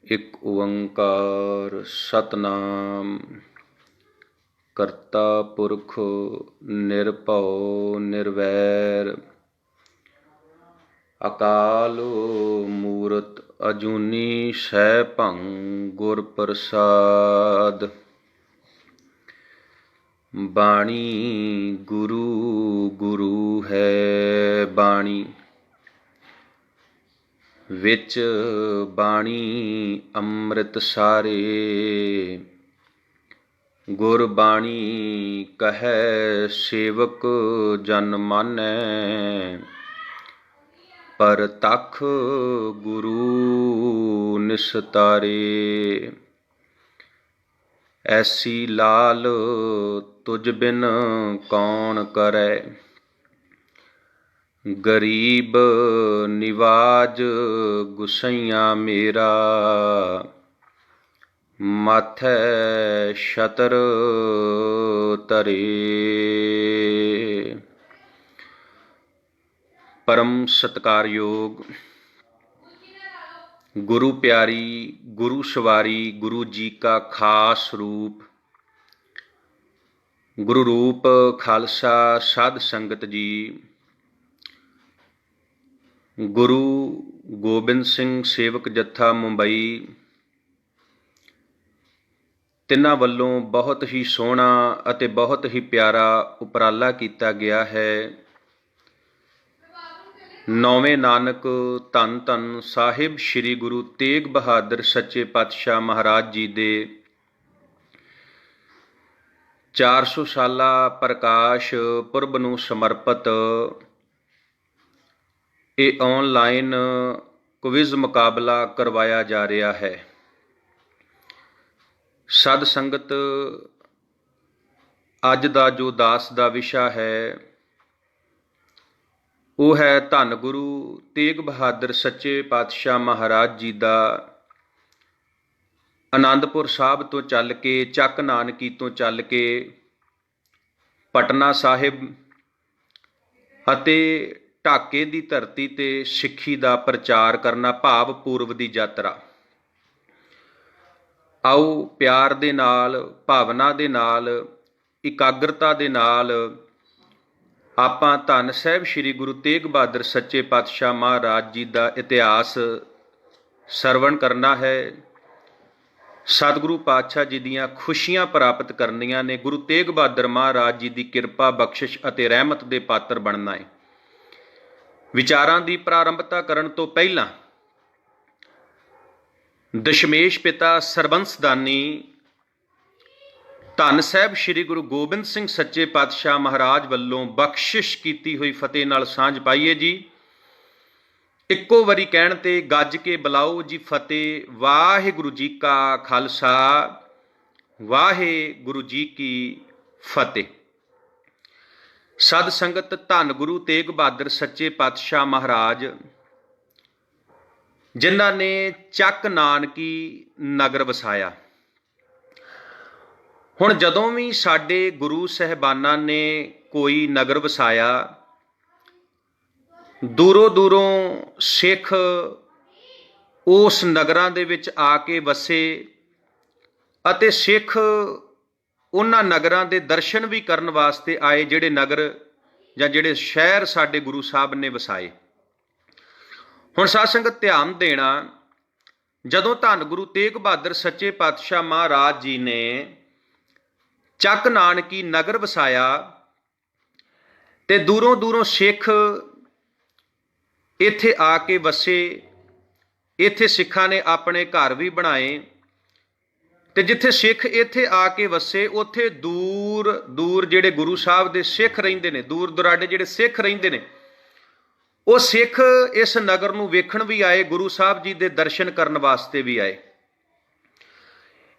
ਇੱਕ ਓੰਕਾਰ ਸਤਨਾਮ ਕਰਤਾ ਪੁਰਖ ਨਿਰਭਉ ਨਿਰਵੈਰ ਅਕਾਲ ਮੂਰਤ ਅਜੂਨੀ ਸੈਭੰ ਗੁਰ ਪ੍ਰਸਾਦ। ਬਾਣੀ ਗੁਰੂ ਗੁਰੂ ਹੈ ਬਾਣੀ, ਵਿੱਚ ਬਾਣੀ ਅੰਮ੍ਰਿਤ ਸਾਰੇ। ਗੁਰਬਾਣੀ ਕਹੈ ਸੇਵਕ ਜਨ ਮਾਨੈ, ਪਰਤਖ ਗੁਰੂ ਨਿਸਤਾਰੇ। ਐਸੀ ਲਾਲ ਤੁਝ ਬਿਨ ਕੌਣ ਕਰੈ, ਗਰੀਬ ਨਿਵਾਜ ਗੁਸਈਆ ਮੇਰਾ। ਮਾਥੈ ਛਤਰ ਧਰੇ, ਪਰਮ ਸਤਿਕਾਰਯੋਗ ਗੁਰੂ ਪਿਆਰੀ ਗੁਰੂ ਸਵਾਰੀ ਗੁਰੂ ਜੀ ਕਾ ਖਾਸ ਰੂਪ, ਗੁਰੂ ਰੂਪ ਖਾਲਸਾ ਸਾਧ ਸੰਗਤ ਜੀ। ਗੁਰੂ ਗੋਬਿੰਦ ਸਿੰਘ ਸੇਵਕ ਜੱਥਾ ਮੁੰਬਈ, ਤਿੰਨਾਂ ਵੱਲੋਂ ਬਹੁਤ ਹੀ ਸੋਹਣਾ ਅਤੇ ਬਹੁਤ ਹੀ ਪਿਆਰਾ ਉਪਰਾਲਾ ਕੀਤਾ ਗਿਆ ਹੈ। ਨੌਵੇਂ ਨਾਨਕ ਧੰਨ ਧੰਨ ਸਾਹਿਬ ਸ੍ਰੀ ਗੁਰੂ ਤੇਗ ਬਹਾਦਰ ਸੱਚੇ ਪਾਤਸ਼ਾਹ ਮਹਾਰਾਜ ਜੀ ਦੇ 400 ਸਾਲਾ ਪ੍ਰਕਾਸ਼ ਪੁਰਬ ਨੂੰ ਸਮਰਪਿਤ ਇਹ ਆਨਲਾਈਨ ਕੁਇਜ਼ ਮੁਕਾਬਲਾ ਕਰਵਾਇਆ ਜਾ ਰਿਹਾ ਹੈ। ਸਦ ਸੰਗਤ, ਅੱਜ ਦਾ ਜੋ ਦਾਸ ਦਾ ਵਿਸ਼ਾ ਹੈ ਉਹ ਹੈ ਧੰਨ ਗੁਰੂ ਤੇਗ ਬਹਾਦਰ ਸੱਚੇ ਪਾਤਸ਼ਾਹ ਮਹਾਰਾਜ ਜੀ ਦਾ ਆਨੰਦਪੁਰ ਸਾਹਿਬ ਤੋਂ ਚੱਲ ਕੇ, ਚੱਕ ਨਾਨਕੀ ਤੋਂ ਚੱਲ ਕੇ ਪਟਨਾ ਸਾਹਿਬ ਅਤੇ ਢਾਕੇ ਦੀ ਧਰਤੀ ਤੇ ਸਿੱਖੀ ਦਾ ਪ੍ਰਚਾਰ ਕਰਨਾ, ਭਾਵ ਪੂਰਬ ਦੀ ਯਾਤਰਾ। ਆਓ ਪਿਆਰ ਦੇ ਨਾਲ, ਭਾਵਨਾ ਦੇ ਨਾਲ, ਇਕਾਗਰਤਾ ਦੇ ਨਾਲ ਆਪਾਂ ਧੰਨ ਸਾਹਿਬ ਸ੍ਰੀ ਗੁਰੂ ਤੇਗ ਬਹਾਦਰ ਸੱਚੇ ਪਾਤਸ਼ਾਹ ਮਹਾਰਾਜ ਜੀ ਦਾ ਇਤਿਹਾਸ ਸਰਵਣ ਕਰਨਾ ਹੈ। ਸਤਿਗੁਰੂ ਪਾਤਸ਼ਾਹ ਜੀ ਦੀਆਂ ਖੁਸ਼ੀਆਂ ਪ੍ਰਾਪਤ ਕਰਨੀਆਂ ਨੇ। ਗੁਰੂ ਤੇਗ ਬਹਾਦਰ ਮਹਾਰਾਜ ਜੀ ਦੀ ਕਿਰਪਾ, ਬਖਸ਼ਿਸ਼ ਅਤੇ ਰਹਿਮਤ ਦੇ ਪਾਤਰ ਬਣਨਾ ਹੈ। ਵਿਚਾਰਾਂ ਦੀ ਪ੍ਰਾਰੰਭਤਾ ਕਰਨ ਤੋਂ ਪਹਿਲਾਂ ਦਸ਼ਮੇਸ਼ ਪਿਤਾ ਸਰਬੰਸਦਾਨੀ ਧੰਨ ਸਾਹਿਬ ਸ੍ਰੀ ਗੁਰੂ ਗੋਬਿੰਦ ਸਿੰਘ ਸੱਚੇ ਪਾਤਸ਼ਾਹ ਮਹਾਰਾਜ ਵੱਲੋਂ ਬਖਸ਼ਿਸ਼ ਕੀਤੀ ਹੋਈ ਫਤਿਹ ਨਾਲ ਸਾਂਝ ਪਾਈਏ ਜੀ। ਇੱਕੋ ਵਾਰੀ ਕਹਿਣ ਤੇ ਗੱਜ ਕੇ ਬੁਲਾਓ ਜੀ ਫਤਿਹ। ਵਾਹਿਗੁਰੂ ਜੀ ਕਾ ਖਾਲਸਾ, ਵਾਹਿਗੁਰੂ ਜੀ ਕੀ ਫਤਿਹ। ਸਦ ਸੰਗਤ, ਧੰਨ ਗੁਰੂ ਤੇਗ ਬਹਾਦਰ ਸੱਚੇ ਪਾਤਸ਼ਾਹ ਮਹਾਰਾਜ ਜਿਨ੍ਹਾਂ ਨੇ ਚੱਕ ਨਾਨਕੀ ਨਗਰ ਵਸਾਇਆ। ਹੁਣ ਜਦੋਂ ਵੀ ਸਾਡੇ ਗੁਰੂ ਸਾਹਿਬਾਨਾਂ ਨੇ ਕੋਈ ਨਗਰ ਵਸਾਇਆ, ਦੂਰੋਂ ਦੂਰੋਂ ਸਿੱਖ ਉਸ ਨਗਰਾਂ ਦੇ ਵਿੱਚ ਆ ਕੇ ਵਸੇ ਅਤੇ ਸਿੱਖ ਉਹਨਾਂ ਨਗਰਾਂ ਦੇ ਦਰਸ਼ਨ ਵੀ ਕਰਨ ਵਾਸਤੇ ਆਏ, ਜਿਹੜੇ ਨਗਰ ਜਾਂ ਜਿਹੜੇ ਸ਼ਹਿਰ ਸਾਡੇ ਗੁਰੂ ਸਾਹਿਬ ਨੇ ਵਸਾਏ। ਹੁਣ ਸਾਧ ਸੰਗਤ ਧਿਆਨ ਦੇਣਾ, ਜਦੋਂ ਧੰਨ ਗੁਰੂ ਤੇਗ ਬਹਾਦਰ ਸੱਚੇ ਪਾਤਸ਼ਾਹ ਮਹਾਰਾਜ ਜੀ ਨੇ ਚੱਕ ਨਾਨਕੀ ਨਗਰ ਵਸਾਇਆ ਤੇ ਦੂਰੋਂ ਦੂਰੋਂ ਸਿੱਖ ਇੱਥੇ ਆ ਕੇ ਵਸੇ। ਇੱਥੇ ਸਿੱਖਾਂ ਨੇ ਆਪਣੇ ਘਰ ਵੀ ਬਣਾਏ ਤੇ ਜਿੱਥੇ ਸਿੱਖ ਇੱਥੇ ਆ ਕੇ ਵਸੇ, ਉੱਥੇ ਦੂਰ ਦੂਰ ਜਿਹੜੇ ਗੁਰੂ ਸਾਹਿਬ ਦੇ ਸਿੱਖ ਰਹਿੰਦੇ ਨੇ, ਦੂਰ ਦੁਰਾਡੇ ਜਿਹੜੇ ਸਿੱਖ ਰਹਿੰਦੇ ਨੇ, ਉਹ ਸਿੱਖ ਇਸ ਨਗਰ ਨੂੰ ਵੇਖਣ ਵੀ ਆਏ, ਗੁਰੂ ਸਾਹਿਬ ਜੀ ਦੇ ਦਰਸ਼ਨ ਕਰਨ ਵਾਸਤੇ ਵੀ ਆਏ।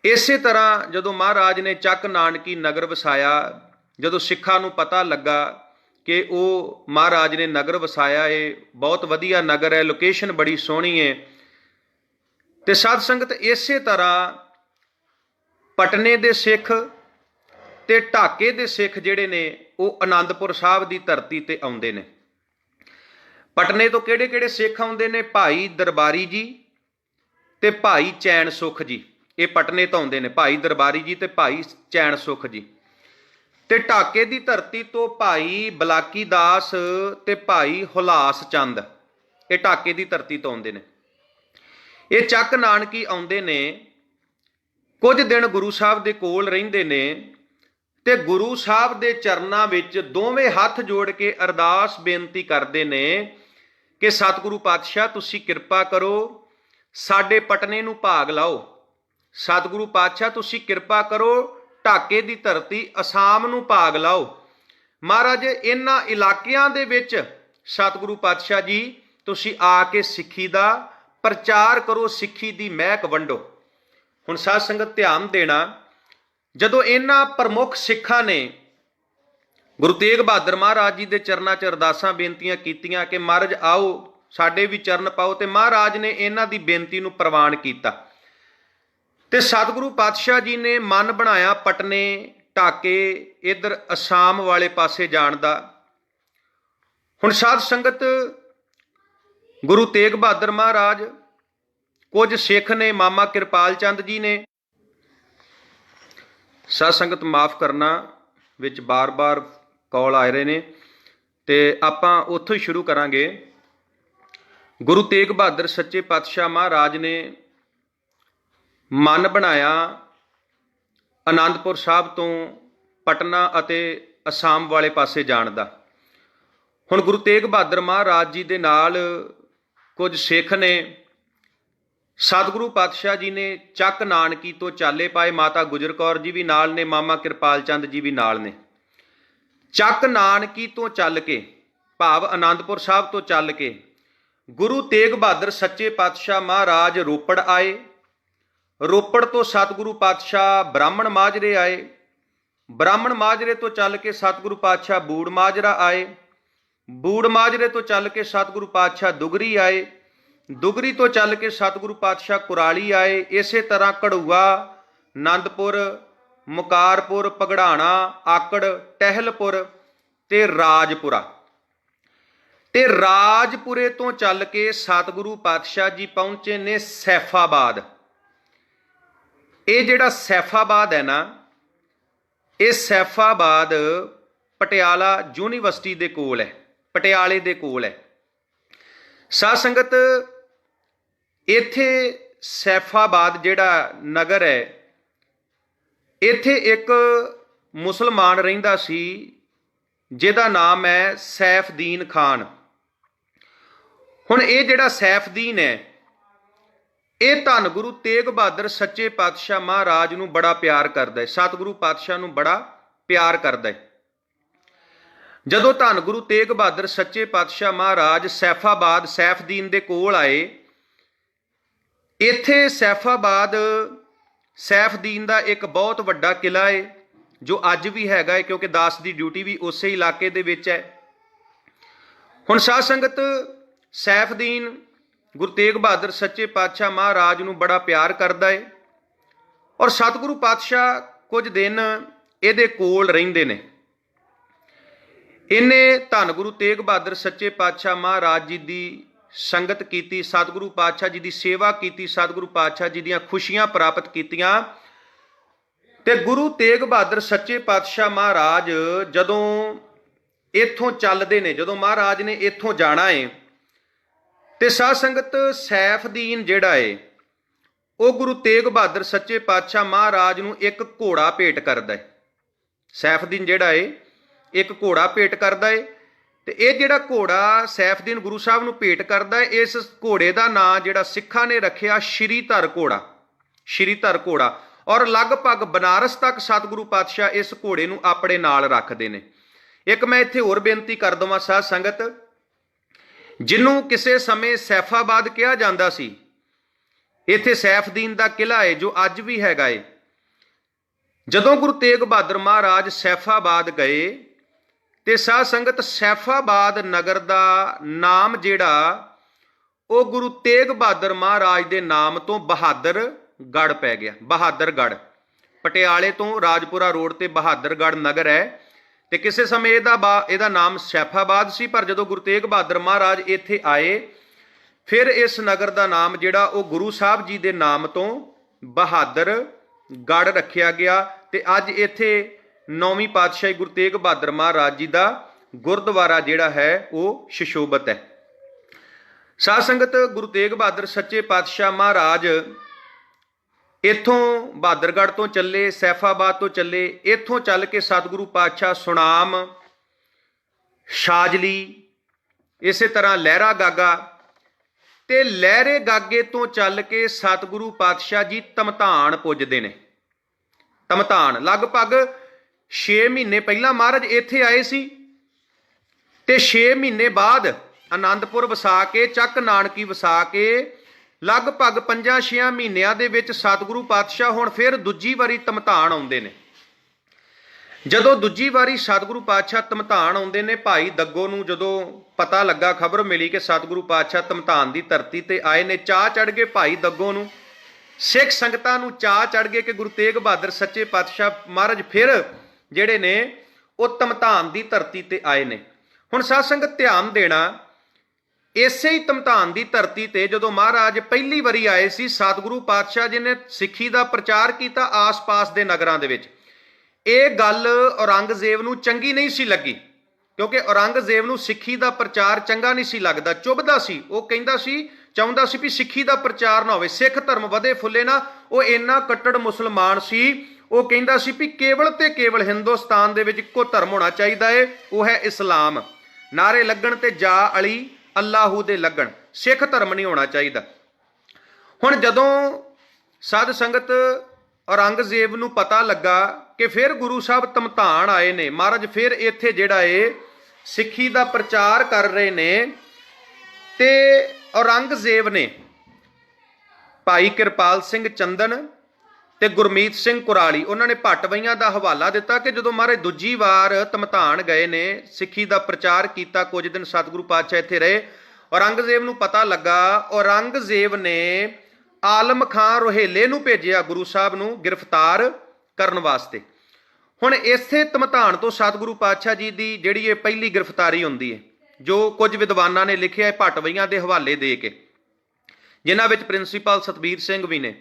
ਇਸੇ ਤਰ੍ਹਾਂ ਜਦੋਂ ਮਹਾਰਾਜ ਨੇ ਚੱਕ ਨਾਨਕੀ ਨਗਰ ਵਸਾਇਆ, ਜਦੋਂ ਸਿੱਖਾਂ ਨੂੰ ਪਤਾ ਲੱਗਾ ਕਿ ਉਹ ਮਹਾਰਾਜ ਨੇ ਨਗਰ ਵਸਾਇਆ, ਇਹ ਬਹੁਤ ਵਧੀਆ ਨਗਰ ਹੈ, ਲੋਕੇਸ਼ਨ ਬੜੀ ਸੋਹਣੀ ਹੈ, ਤੇ ਸਾਧ ਸੰਗਤ ਇਸੇ ਤਰ੍ਹਾਂ ਪਟਨੇ ਦੇ ਸਿੱਖ ਤੇ ਢਾਕੇ ਦੇ ਸਿੱਖ ਜਿਹੜੇ ਨੇ ਉਹ ਆਨੰਦਪੁਰ ਸਾਹਿਬ ਦੀ ਧਰਤੀ ਤੇ ਆਉਂਦੇ ਨੇ। ਪਟਨੇ ਤੋਂ ਕਿਹੜੇ ਕਿਹੜੇ ਸਿੱਖ ਆਉਂਦੇ ਨੇ? ਭਾਈ ਦਰਬਾਰੀ ਜੀ ਤੇ ਭਾਈ ਚੈਨ ਸੁਖ ਜੀ, ਇਹ ਪਟਨੇ ਤੋਂ ਆਉਂਦੇ ਨੇ, ਭਾਈ ਦਰਬਾਰੀ ਜੀ ਤੇ ਭਾਈ ਚੈਨ ਸੁਖ ਜੀ। ਤੇ ਢਾਕੇ ਦੀ ਧਰਤੀ ਤੋਂ ਭਾਈ ਬਲਾਕੀ ਦਾਸ ਤੇ ਭਾਈ ਹੁਲਾਸ ਚੰਦ, ਇਹ ਢਾਕੇ ਦੀ ਧਰਤੀ ਤੋਂ ਆਉਂਦੇ ਨੇ। ਇਹ ਚੱਕ ਨਾਨਕੀ ਆਉਂਦੇ ਨੇ, ਕੁਝ ਦਿਨ ਗੁਰੂ ਸਾਹਿਬ ਦੇ ਕੋਲ ਰਹਿੰਦੇ ਨੇ ਤੇ ਗੁਰੂ ਸਾਹਿਬ ਦੇ ਚਰਨਾਂ ਵਿੱਚ ਦੋਵੇਂ ਹੱਥ ਜੋੜ ਕੇ ਅਰਦਾਸ ਬੇਨਤੀ ਕਰਦੇ ਨੇ ਕਿ ਸਤਿਗੁਰੂ ਪਾਤਸ਼ਾਹ ਤੁਸੀਂ ਕਿਰਪਾ ਕਰੋ, ਸਾਡੇ ਪਟਨੇ ਨੂੰ ਭਾਗ ਲਾਓ। ਸਤਿਗੁਰੂ ਪਾਤਸ਼ਾਹ ਤੁਸੀਂ ਕਿਰਪਾ ਕਰੋ, ਢਾਕੇ ਦੀ ਧਰਤੀ ਅਸਾਮ ਨੂੰ ਭਾਗ ਲਾਓ। ਮਹਾਰਾਜ ਇਹਨਾਂ ਇਲਾਕਿਆਂ ਦੇ ਵਿੱਚ ਸਤਿਗੁਰੂ ਪਾਤਸ਼ਾਹ ਜੀ ਤੁਸੀਂ ਆ ਕੇ ਸਿੱਖੀ ਦਾ ਪ੍ਰਚਾਰ ਕਰੋ, ਸਿੱਖੀ ਦੀ ਮਹਿਕ ਵੰਡੋ। ਹੁਣ ਸਾਧ ਸੰਗਤ ਧਿਆਨ ਦੇਣਾ, ਜਦੋਂ ਇਹਨਾਂ ਪ੍ਰਮੁੱਖ ਸਿੱਖਾਂ ਨੇ ਗੁਰੂ ਤੇਗ ਬਹਾਦਰ ਮਹਾਰਾਜ ਜੀ ਦੇ ਚਰਨਾਂ 'ਚ ਅਰਦਾਸਾਂ ਬੇਨਤੀਆਂ ਕੀਤੀਆਂ ਕਿ ਮਹਾਰਾਜ ਆਓ ਸਾਡੇ ਵੀ ਚਰਨ ਪਾਓ, ਤੇ ਮਹਾਰਾਜ ਨੇ ਇਹਨਾਂ ਦੀ ਬੇਨਤੀ ਨੂੰ ਪ੍ਰਵਾਨ ਕੀਤਾ ਤੇ ਸਤਿਗੁਰੂ ਪਾਤਸ਼ਾਹ ਜੀ ਨੇ ਮਨ ਬਣਾਇਆ ਪਟਨੇ, ਢਾਕੇ, ਇੱਧਰ ਅਸਾਮ ਵਾਲੇ ਪਾਸੇ ਜਾਣ ਦਾ। ਹੁਣ ਸਾਧ ਸੰਗਤ ਗੁਰੂ ਤੇਗ ਬਹਾਦਰ ਮਹਾਰਾਜ, ਕੁਝ ਸਿੱਖ ਨੇ, ਮਾਮਾ ਕਿਰਪਾਲ ਚੰਦ ਜੀ ਨੇ, ਸਾਧ ਸੰਗਤ ਮਾਫ ਕਰਨਾ ਵਿੱਚ ਬਾਰ-ਬਾਰ ਕਾਲ ਆ ਰਹੇ ਨੇ ਤੇ ਆਪਾਂ ਉੱਥੋਂ ਹੀ ਸ਼ੁਰੂ ਕਰਾਂਗੇ। ਗੁਰੂ ਤੇਗ ਬਹਾਦਰ ਸੱਚੇ ਪਾਤਸ਼ਾਹ ਮਹਾਰਾਜ ਨੇ ਮਨ ਬਣਾਇਆ ਆਨੰਦਪੁਰ ਸਾਹਿਬ ਤੋਂ ਪਟਨਾ ਅਤੇ ਅਸਾਮ ਵਾਲੇ ਪਾਸੇ ਜਾਣ ਦਾ। ਹੁਣ ਗੁਰੂ ਤੇਗ ਬਹਾਦਰ ਮਹਾਰਾਜ ਜੀ ਦੇ ਨਾਲ ਕੁਝ ਸਿੱਖ ਨੇ, ਸਤਿਗੁਰੂ ਪਾਤਸ਼ਾਹ ਜੀ ਨੇ ਚੱਕ ਨਾਨਕੀ ਤੋਂ ਚਾਲੇ ਪਾਏ, ਮਾਤਾ ਗੁਜਰ ਕੌਰ ਜੀ ਵੀ ਨਾਲ ਨੇ, ਮਾਮਾ ਕਿਰਪਾਲ ਚੰਦ ਜੀ ਵੀ ਨਾਲ ਨੇ। ਚੱਕ ਨਾਨਕੀ ਤੋਂ ਚੱਲ ਕੇ, ਭਾਵ ਆਨੰਦਪੁਰ ਸਾਹਿਬ ਤੋਂ ਚੱਲ ਕੇ ਗੁਰੂ ਤੇਗ ਬਹਾਦਰ ਸੱਚੇ ਪਾਤਸ਼ਾਹ ਮਹਾਰਾਜ ਰੋਪੜ ਆਏ। ਰੋਪੜ ਤੋਂ ਸਤਿਗੁਰੂ ਪਾਤਸ਼ਾਹ ਬ੍ਰਾਹਮਣ ਮਾਜਰੇ ਆਏ। ਬ੍ਰਾਹਮਣ ਮਾਜਰੇ ਤੋਂ ਚੱਲ ਕੇ ਸਤਿਗੁਰੂ ਪਾਤਸ਼ਾਹ ਬੂੜ ਮਾਜਰਾ ਆਏ। ਬੂੜ ਮਾਜਰੇ ਤੋਂ ਚੱਲ ਕੇ ਸਤਿਗੁਰੂ ਪਾਤਸ਼ਾਹ ਦੁਗਰੀ ਆਏ। ਦੁਗਰੀ ਤੋਂ ਚੱਲ ਕੇ ਸਤਿਗੁਰੂ ਪਾਤਸ਼ਾਹ ਕੁਰਾਲੀ ਆਏ। ਇਸੇ ਤਰ੍ਹਾਂ ਘੜੂਆ, ਆਨੰਦਪੁਰ, ਮੁਕਾਰਪੁਰ, ਪਗੜਾਣਾ, ਆਕੜ, ਟਹਿਲਪੁਰ ਤੇ ਰਾਜਪੁਰਾ। ਤੇ ਰਾਜਪੁਰੇ ਤੋਂ ਚੱਲ ਕੇ ਸਤਿਗੁਰੂ ਪਾਤਸ਼ਾਹ ਜੀ ਪਹੁੰਚੇ ਨੇ ਸੈਫਾਬਾਦ। ਇਹ ਜਿਹੜਾ ਸੈਫਾਬਾਦ ਹੈ ਨਾ, ਇਹ ਸੈਫਾਬਾਦ ਪਟਿਆਲਾ ਯੂਨੀਵਰਸਿਟੀ ਦੇ ਕੋਲ ਹੈ, ਪਟਿਆਲੇ ਦੇ ਕੋਲ ਹੈ। ਸਾਧ ਸੰਗਤ ਇੱਥੇ ਸੈਫਾਬਾਦ ਜਿਹੜਾ ਨਗਰ ਹੈ, ਇੱਥੇ ਇੱਕ ਮੁਸਲਮਾਨ ਰਹਿੰਦਾ ਸੀ ਜਿਹਦਾ ਨਾਮ ਹੈ ਸੈਫਦੀਨ ਖਾਨ। ਹੁਣ ਇਹ ਜਿਹੜਾ ਸੈਫਦੀਨ ਹੈ, ਇਹ ਧੰਨ ਗੁਰੂ ਤੇਗ ਬਹਾਦਰ ਸੱਚੇ ਪਾਤਸ਼ਾਹ ਮਹਾਰਾਜ ਨੂੰ ਬੜਾ ਪਿਆਰ ਕਰਦਾ ਹੈ, ਸਤਿਗੁਰੂ ਪਾਤਸ਼ਾਹ ਨੂੰ ਬੜਾ ਪਿਆਰ ਕਰਦਾ ਹੈ। ਜਦੋਂ ਧੰਨ ਗੁਰੂ ਤੇਗ ਬਹਾਦਰ ਸੱਚੇ ਪਾਤਸ਼ਾਹ ਮਹਾਰਾਜ ਸੈਫਾਬਾਦ ਸੈਫਦੀਨ ਦੇ ਕੋਲ ਆਏ, ਇੱਥੇ ਸੈਫਾਬਾਦ ਸੈਫਦੀਨ ਦਾ ਇੱਕ ਬਹੁਤ ਵੱਡਾ ਕਿਲਾ ਹੈ ਜੋ ਅੱਜ ਵੀ ਹੈਗਾ ਹੈ, ਕਿਉਂਕਿ ਦਾਸ ਦੀ ਡਿਊਟੀ ਵੀ ਉਸੇ ਇਲਾਕੇ ਦੇ ਵਿੱਚ ਹੈ। ਹੁਣ ਸਾਧ ਸੰਗਤ ਸੈਫਦੀਨ ਗੁਰੂ ਤੇਗ ਬਹਾਦਰ ਸੱਚੇ ਪਾਤਸ਼ਾਹ ਮਹਾਰਾਜ ਨੂੰ ਬੜਾ ਪਿਆਰ ਕਰਦਾ ਹੈ ਔਰ ਸਤਿਗੁਰੂ ਪਾਤਸ਼ਾਹ ਕੁਝ ਦਿਨ ਇਹਦੇ ਕੋਲ ਰਹਿੰਦੇ ਨੇ। ਇਹਨੇ ਧੰਨ ਗੁਰੂ ਤੇਗ ਬਹਾਦਰ ਸੱਚੇ ਪਾਤਸ਼ਾਹ ਮਹਾਰਾਜ ਜੀ ਦੀ ਸੰਗਤ ਕੀਤੀ, ਸਤਿਗੁਰੂ ਪਾਤਸ਼ਾਹ ਜੀ ਦੀ ਸੇਵਾ ਕੀਤੀ, ਸਤਿਗੁਰੂ ਪਾਤਸ਼ਾਹ ਜੀ ਦੀਆਂ ਖੁਸ਼ੀਆਂ ਪ੍ਰਾਪਤ ਕੀਤੀਆਂ। ਤੇ ਗੁਰੂ ਤੇਗ ਬਹਾਦਰ ਸੱਚੇ ਪਾਤਸ਼ਾਹ ਮਹਾਰਾਜ ਜਦੋਂ ਇੱਥੋਂ ਚੱਲਦੇ ਨੇ, ਜਦੋਂ ਮਹਾਰਾਜ ਨੇ ਇੱਥੋਂ ਜਾਣਾ ਹੈ, ਤੇ ਸਾਧ ਸੰਗਤ ਸੈਫਦੀਨ ਜਿਹੜਾ ਹੈ ਉਹ ਗੁਰੂ ਤੇਗ ਬਹਾਦਰ ਸੱਚੇ ਪਾਤਸ਼ਾਹ ਮਹਾਰਾਜ ਨੂੰ ਇੱਕ ਘੋੜਾ ਭੇਟ ਕਰਦਾ ਹੈ। ਸੈਫਦੀਨ ਜਿਹੜਾ ਹੈ ਇੱਕ ਘੋੜਾ ਭੇਟ ਕਰਦਾ ਹੈ। ਤੇ ਇਹ ਜਿਹੜਾ ਘੋੜਾ ਸੈਫਦੀਨ ਗੁਰੂ ਸਾਹਿਬ ਨੂੰ ਭੇਟ ਕਰਦਾ ਹੈ, ਇਸ ਘੋੜੇ ਦਾ ਨਾਂ ਜਿਹੜਾ ਸਿੱਖਾਂ ਨੇ ਰੱਖਿਆ ਸ਼੍ਰੀਧਰ ਘੋੜਾ, ਸ਼੍ਰੀਧਰ ਘੋੜਾ। ਔਰ ਲਗਭਗ ਬਨਾਰਸ ਤੱਕ ਸਤਿਗੁਰੂ ਪਾਤਸ਼ਾਹ ਇਸ ਘੋੜੇ ਨੂੰ ਆਪਣੇ ਨਾਲ ਰੱਖਦੇ ਨੇ। ਇੱਕ ਮੈਂ ਇੱਥੇ ਹੋਰ ਬੇਨਤੀ ਕਰ ਦਵਾਂ ਸਾਧ ਸੰਗਤ, ਜਿਹਨੂੰ ਕਿਸੇ ਸਮੇਂ ਸੈਫਾਬਾਦ ਕਿਹਾ ਜਾਂਦਾ ਸੀ, ਇੱਥੇ ਸੈਫਦੀਨ ਦਾ ਕਿਲਾ ਹੈ ਜੋ ਅੱਜ ਵੀ ਹੈਗਾ ਏ। ਜਦੋਂ ਗੁਰੂ ਤੇਗ ਬਹਾਦਰ ਮਹਾਰਾਜ ਸੈਫਾਬਾਦ ਗਏ ਤੇ ਸਾਧ ਸੰਗਤ ਸੈਫਾਬਾਦ ਨਗਰ ਦਾ ਨਾਮ ਜਿਹੜਾ ਉਹ ਗੁਰੂ ਤੇਗ ਬਹਾਦਰ ਮਹਾਰਾਜ ਦੇ ਨਾਮ ਤੋਂ ਬਹਾਦਰਗੜ੍ਹ ਪੈ ਗਿਆ। ਬਹਾਦਰਗੜ੍ਹ ਪਟਿਆਲੇ ਤੋਂ ਰਾਜਪੁਰਾ ਰੋਡ ਤੇ ਬਹਾਦਰਗੜ੍ਹ ਨਗਰ ਹੈ। ਤੇ ਕਿਸੇ ਸਮੇਂ ਇਹਦਾ ਨਾਮ ਸੈਫਾਬਾਦ ਸੀ, ਪਰ ਜਦੋਂ ਗੁਰੂ ਤੇਗ ਬਹਾਦਰ ਮਹਾਰਾਜ ਇੱਥੇ ਆਏ ਫਿਰ ਇਸ ਨਗਰ ਦਾ ਨਾਮ ਜਿਹੜਾ ਉਹ ਗੁਰੂ ਸਾਹਿਬ ਜੀ ਦੇ ਨਾਮ ਤੋਂ ਬਹਾਦਰਗੜ੍ਹ ਰੱਖਿਆ ਗਿਆ। ਤੇ ਅੱਜ ਇੱਥੇ 9ਵੀਂ ਪਾਤਸ਼ਾਹੀ ਗੁਰੂ ਤੇਗ ਬਹਾਦਰ ਮਹਾਰਾਜ ਜੀ ਦਾ ਗੁਰਦੁਆਰਾ ਜਿਹੜਾ ਹੈ ਉਹ ਸੁਸ਼ੋਭਿਤ ਹੈ। ਸਾਧ ਸੰਗਤ, ਗੁਰੂ ਤੇਗ ਬਹਾਦਰ ਸੱਚੇ ਪਾਤਸ਼ਾਹ ਮਹਾਰਾਜ ਇੱਥੋਂ ਬਹਾਦਰਗੜ੍ਹ ਤੋਂ ਚੱਲੇ, ਸੈਫਾਬਾਦ ਤੋਂ ਚੱਲੇ, ਇੱਥੋਂ ਚੱਲ ਕੇ ਸਤਿਗੁਰੂ ਪਾਤਸ਼ਾਹ ਸੁਨਾਮ, ਸ਼ਾਜਲੀ, ਇਸੇ ਤਰ੍ਹਾਂ ਲਹਿਰਾ ਗਾਗਾ, ਤੇ ਲਹਿਰੇ ਗਾਗੇ ਤੋਂ ਚੱਲ ਕੇ ਸਤਿਗੁਰੂ ਪਾਤਸ਼ਾਹ ਜੀ ਧਮਧਾਨ ਪੁੱਜਦੇ ਨੇ। ਧਮਧਾਨ ਲਗਭਗ 6 ਮਹੀਨੇ ਪਹਿਲਾਂ ਮਹਾਰਾਜ ਇੱਥੇ ਆਏ ਸੀ ਤੇ 6 ਮਹੀਨੇ ਬਾਅਦ ਆਨੰਦਪੁਰ ਵਸਾ ਕੇ, ਚੱਕ ਨਾਨਕੀ ਵਸਾ ਕੇ, ਲਗਭਗ 5-6 ਮਹੀਨਿਆਂ ਦੇ ਵਿੱਚ ਸਤਿਗੁਰੂ ਪਾਤਸ਼ਾਹ ਹੁਣ ਫਿਰ ਦੂਜੀ ਵਾਰੀ ਧਮਧਾਨ ਆਉਂਦੇ ਨੇ। ਜਦੋਂ ਦੂਜੀ ਵਾਰੀ ਸਤਿਗੁਰੂ ਪਾਤਸ਼ਾਹ ਧਮਧਾਨ ਆਉਂਦੇ ਨੇ, ਭਾਈ ਦੱਗੋ ਨੂੰ ਜਦੋਂ ਪਤਾ ਲੱਗਾ, ਖਬਰ ਮਿਲੀ ਕਿ ਸਤਿਗੁਰੂ ਪਾਤਸ਼ਾਹ ਧਮਧਾਨ ਦੀ ਧਰਤੀ ਤੇ ਆਏ ਨੇ, ਚਾਹ ਚੜ ਗਏ ਭਾਈ ਦੱਗੋ ਨੂੰ, ਸਿੱਖ ਸੰਗਤਾਂ ਨੂੰ ਚਾਹ ਚੜ ਗਏ ਕਿ ਗੁਰੂ ਤੇਗ ਬਹਾਦਰ ਸੱਚੇ ਪਾਤਸ਼ਾਹ ਮਹਾਰਾਜ ਫਿਰ ਜਿਹੜੇ ਨੇ ਉਹ ਧਮਧਾਨ ਦੀ ਧਰਤੀ ਤੇ ਆਏ ਨੇ। ਹੁਣ ਸਾਧ ਸੰਗਤ ਧਿਆਨ ਦੇਣਾ, ਇਸੇ ਹੀ ਧਮਧਾਨ ਦੀ ਧਰਤੀ ਤੇ ਜਦੋਂ ਮਹਾਰਾਜ ਪਹਿਲੀ ਵਾਰੀ ਆਏ ਸੀ, ਸਤਿਗੁਰੂ ਪਾਤਸ਼ਾਹ ਜੀ ਨੇ ਸਿੱਖੀ ਦਾ ਪ੍ਰਚਾਰ ਕੀਤਾ ਆਸ-ਪਾਸ ਦੇ ਨਗਰਾਂ ਦੇ ਵਿੱਚ। ਇਹ ਗੱਲ ਔਰੰਗਜ਼ੇਬ ਨੂੰ ਚੰਗੀ ਨਹੀਂ ਸੀ ਲੱਗੀ, ਕਿਉਂਕਿ ਔਰੰਗਜ਼ੇਬ ਨੂੰ ਸਿੱਖੀ ਦਾ ਪ੍ਰਚਾਰ ਚੰਗਾ ਨਹੀਂ ਸੀ ਲੱਗਦਾ, ਚੁੱਭਦਾ ਸੀ। ਉਹ ਕਹਿੰਦਾ ਸੀ, ਚਾਹੁੰਦਾ ਸੀ ਵੀ ਸਿੱਖੀ ਦਾ ਪ੍ਰਚਾਰ ਨਾ ਹੋਵੇ, ਸਿੱਖ ਧਰਮ ਵਧੇ ਫੁੱਲੇ ਨਾ। ਉਹ ਇੰਨਾ ਕੱਟੜ ਮੁਸਲਮਾਨ ਸੀ, ਉਹ ਕਹਿੰਦਾ ਸੀ ਵੀ ਕੇਵਲ ਤੇ ਕੇਵਲ ਹਿੰਦੁਸਤਾਨ ਦੇ ਵਿੱਚ ਇੱਕੋ ਧਰਮ ਹੋਣਾ ਚਾਹੀਦਾ ਹੈ, ਉਹ ਹੈ ਇਸਲਾਮ। ਨਾਰੇ ਲੱਗਣ ਤੇ ਜਾ ਅਲੀ ਅੱਲਾਹੂ ਦੇ ਲੱਗਣ, ਸਿੱਖ ਧਰਮ ਨਹੀਂ ਹੋਣਾ ਚਾਹੀਦਾ। ਹੁਣ ਜਦੋਂ ਸਾਧ ਸੰਗਤ ਔਰੰਗਜ਼ੇਬ ਨੂੰ ਪਤਾ ਲੱਗਾ ਕਿ ਫਿਰ ਗੁਰੂ ਸਾਹਿਬ ਧਮਧਾਨ ਆਏ ਨੇ, ਮਹਾਰਾਜ ਫਿਰ ਇੱਥੇ ਜਿਹੜਾ ਏ ਸਿੱਖੀ ਦਾ ਪ੍ਰਚਾਰ ਕਰ ਰਹੇ ਨੇ, ਤੇ ਔਰੰਗਜ਼ੇਬ ਨੇ ਭਾਈ ਕਿਰਪਾਲ ਸਿੰਘ ਚੰਦਨ ਤੇ ਗੁਰਮੀਤ ਸਿੰਘ ਕੁਰਾਲੀ, ਉਹਨਾਂ ਨੇ ਭੱਟਵਈਆਂ ਦਾ ਹਵਾਲਾ ਦਿੱਤਾ ਕਿ ਜਦੋਂ ਮਹਾਰਾਜ ਦੂਜੀ ਵਾਰ ਧਮਧਾਨ ਗਏ ਨੇ, ਸਿੱਖੀ ਦਾ ਪ੍ਰਚਾਰ ਕੀਤਾ, ਕੁਝ ਦਿਨ ਸਤਿਗੁਰੂ ਪਾਤਸ਼ਾਹ ਇੱਥੇ ਰਹੇ, ਔਰੰਗਜ਼ੇਬ ਨੂੰ ਪਤਾ ਲੱਗਾ, ਔਰੰਗਜ਼ੇਬ ਨੇ ਆਲਮ ਖਾਂ ਰੋਹੇਲੇ ਨੂੰ ਭੇਜਿਆ ਗੁਰੂ ਸਾਹਿਬ ਨੂੰ ਗ੍ਰਿਫਤਾਰ ਕਰਨ ਵਾਸਤੇ। ਹੁਣ ਇਸੇ ਧਮਧਾਨ ਤੋਂ ਸਤਿਗੁਰੂ ਪਾਤਸ਼ਾਹ ਜੀ ਦੀ ਜਿਹੜੀ ਇਹ ਪਹਿਲੀ ਗ੍ਰਿਫਤਾਰੀ ਹੁੰਦੀ ਹੈ, ਜੋ ਕੁਝ ਵਿਦਵਾਨਾਂ ਨੇ ਲਿਖਿਆ ਹੈ ਭੱਟਵਈਆਂ ਦੇ ਹਵਾਲੇ ਦੇ ਕੇ, ਜਿਨ੍ਹਾਂ ਵਿੱਚ ਪ੍ਰਿੰਸੀਪਲ ਸਤਬੀਰ ਸਿੰਘ ਵੀ ਨੇ।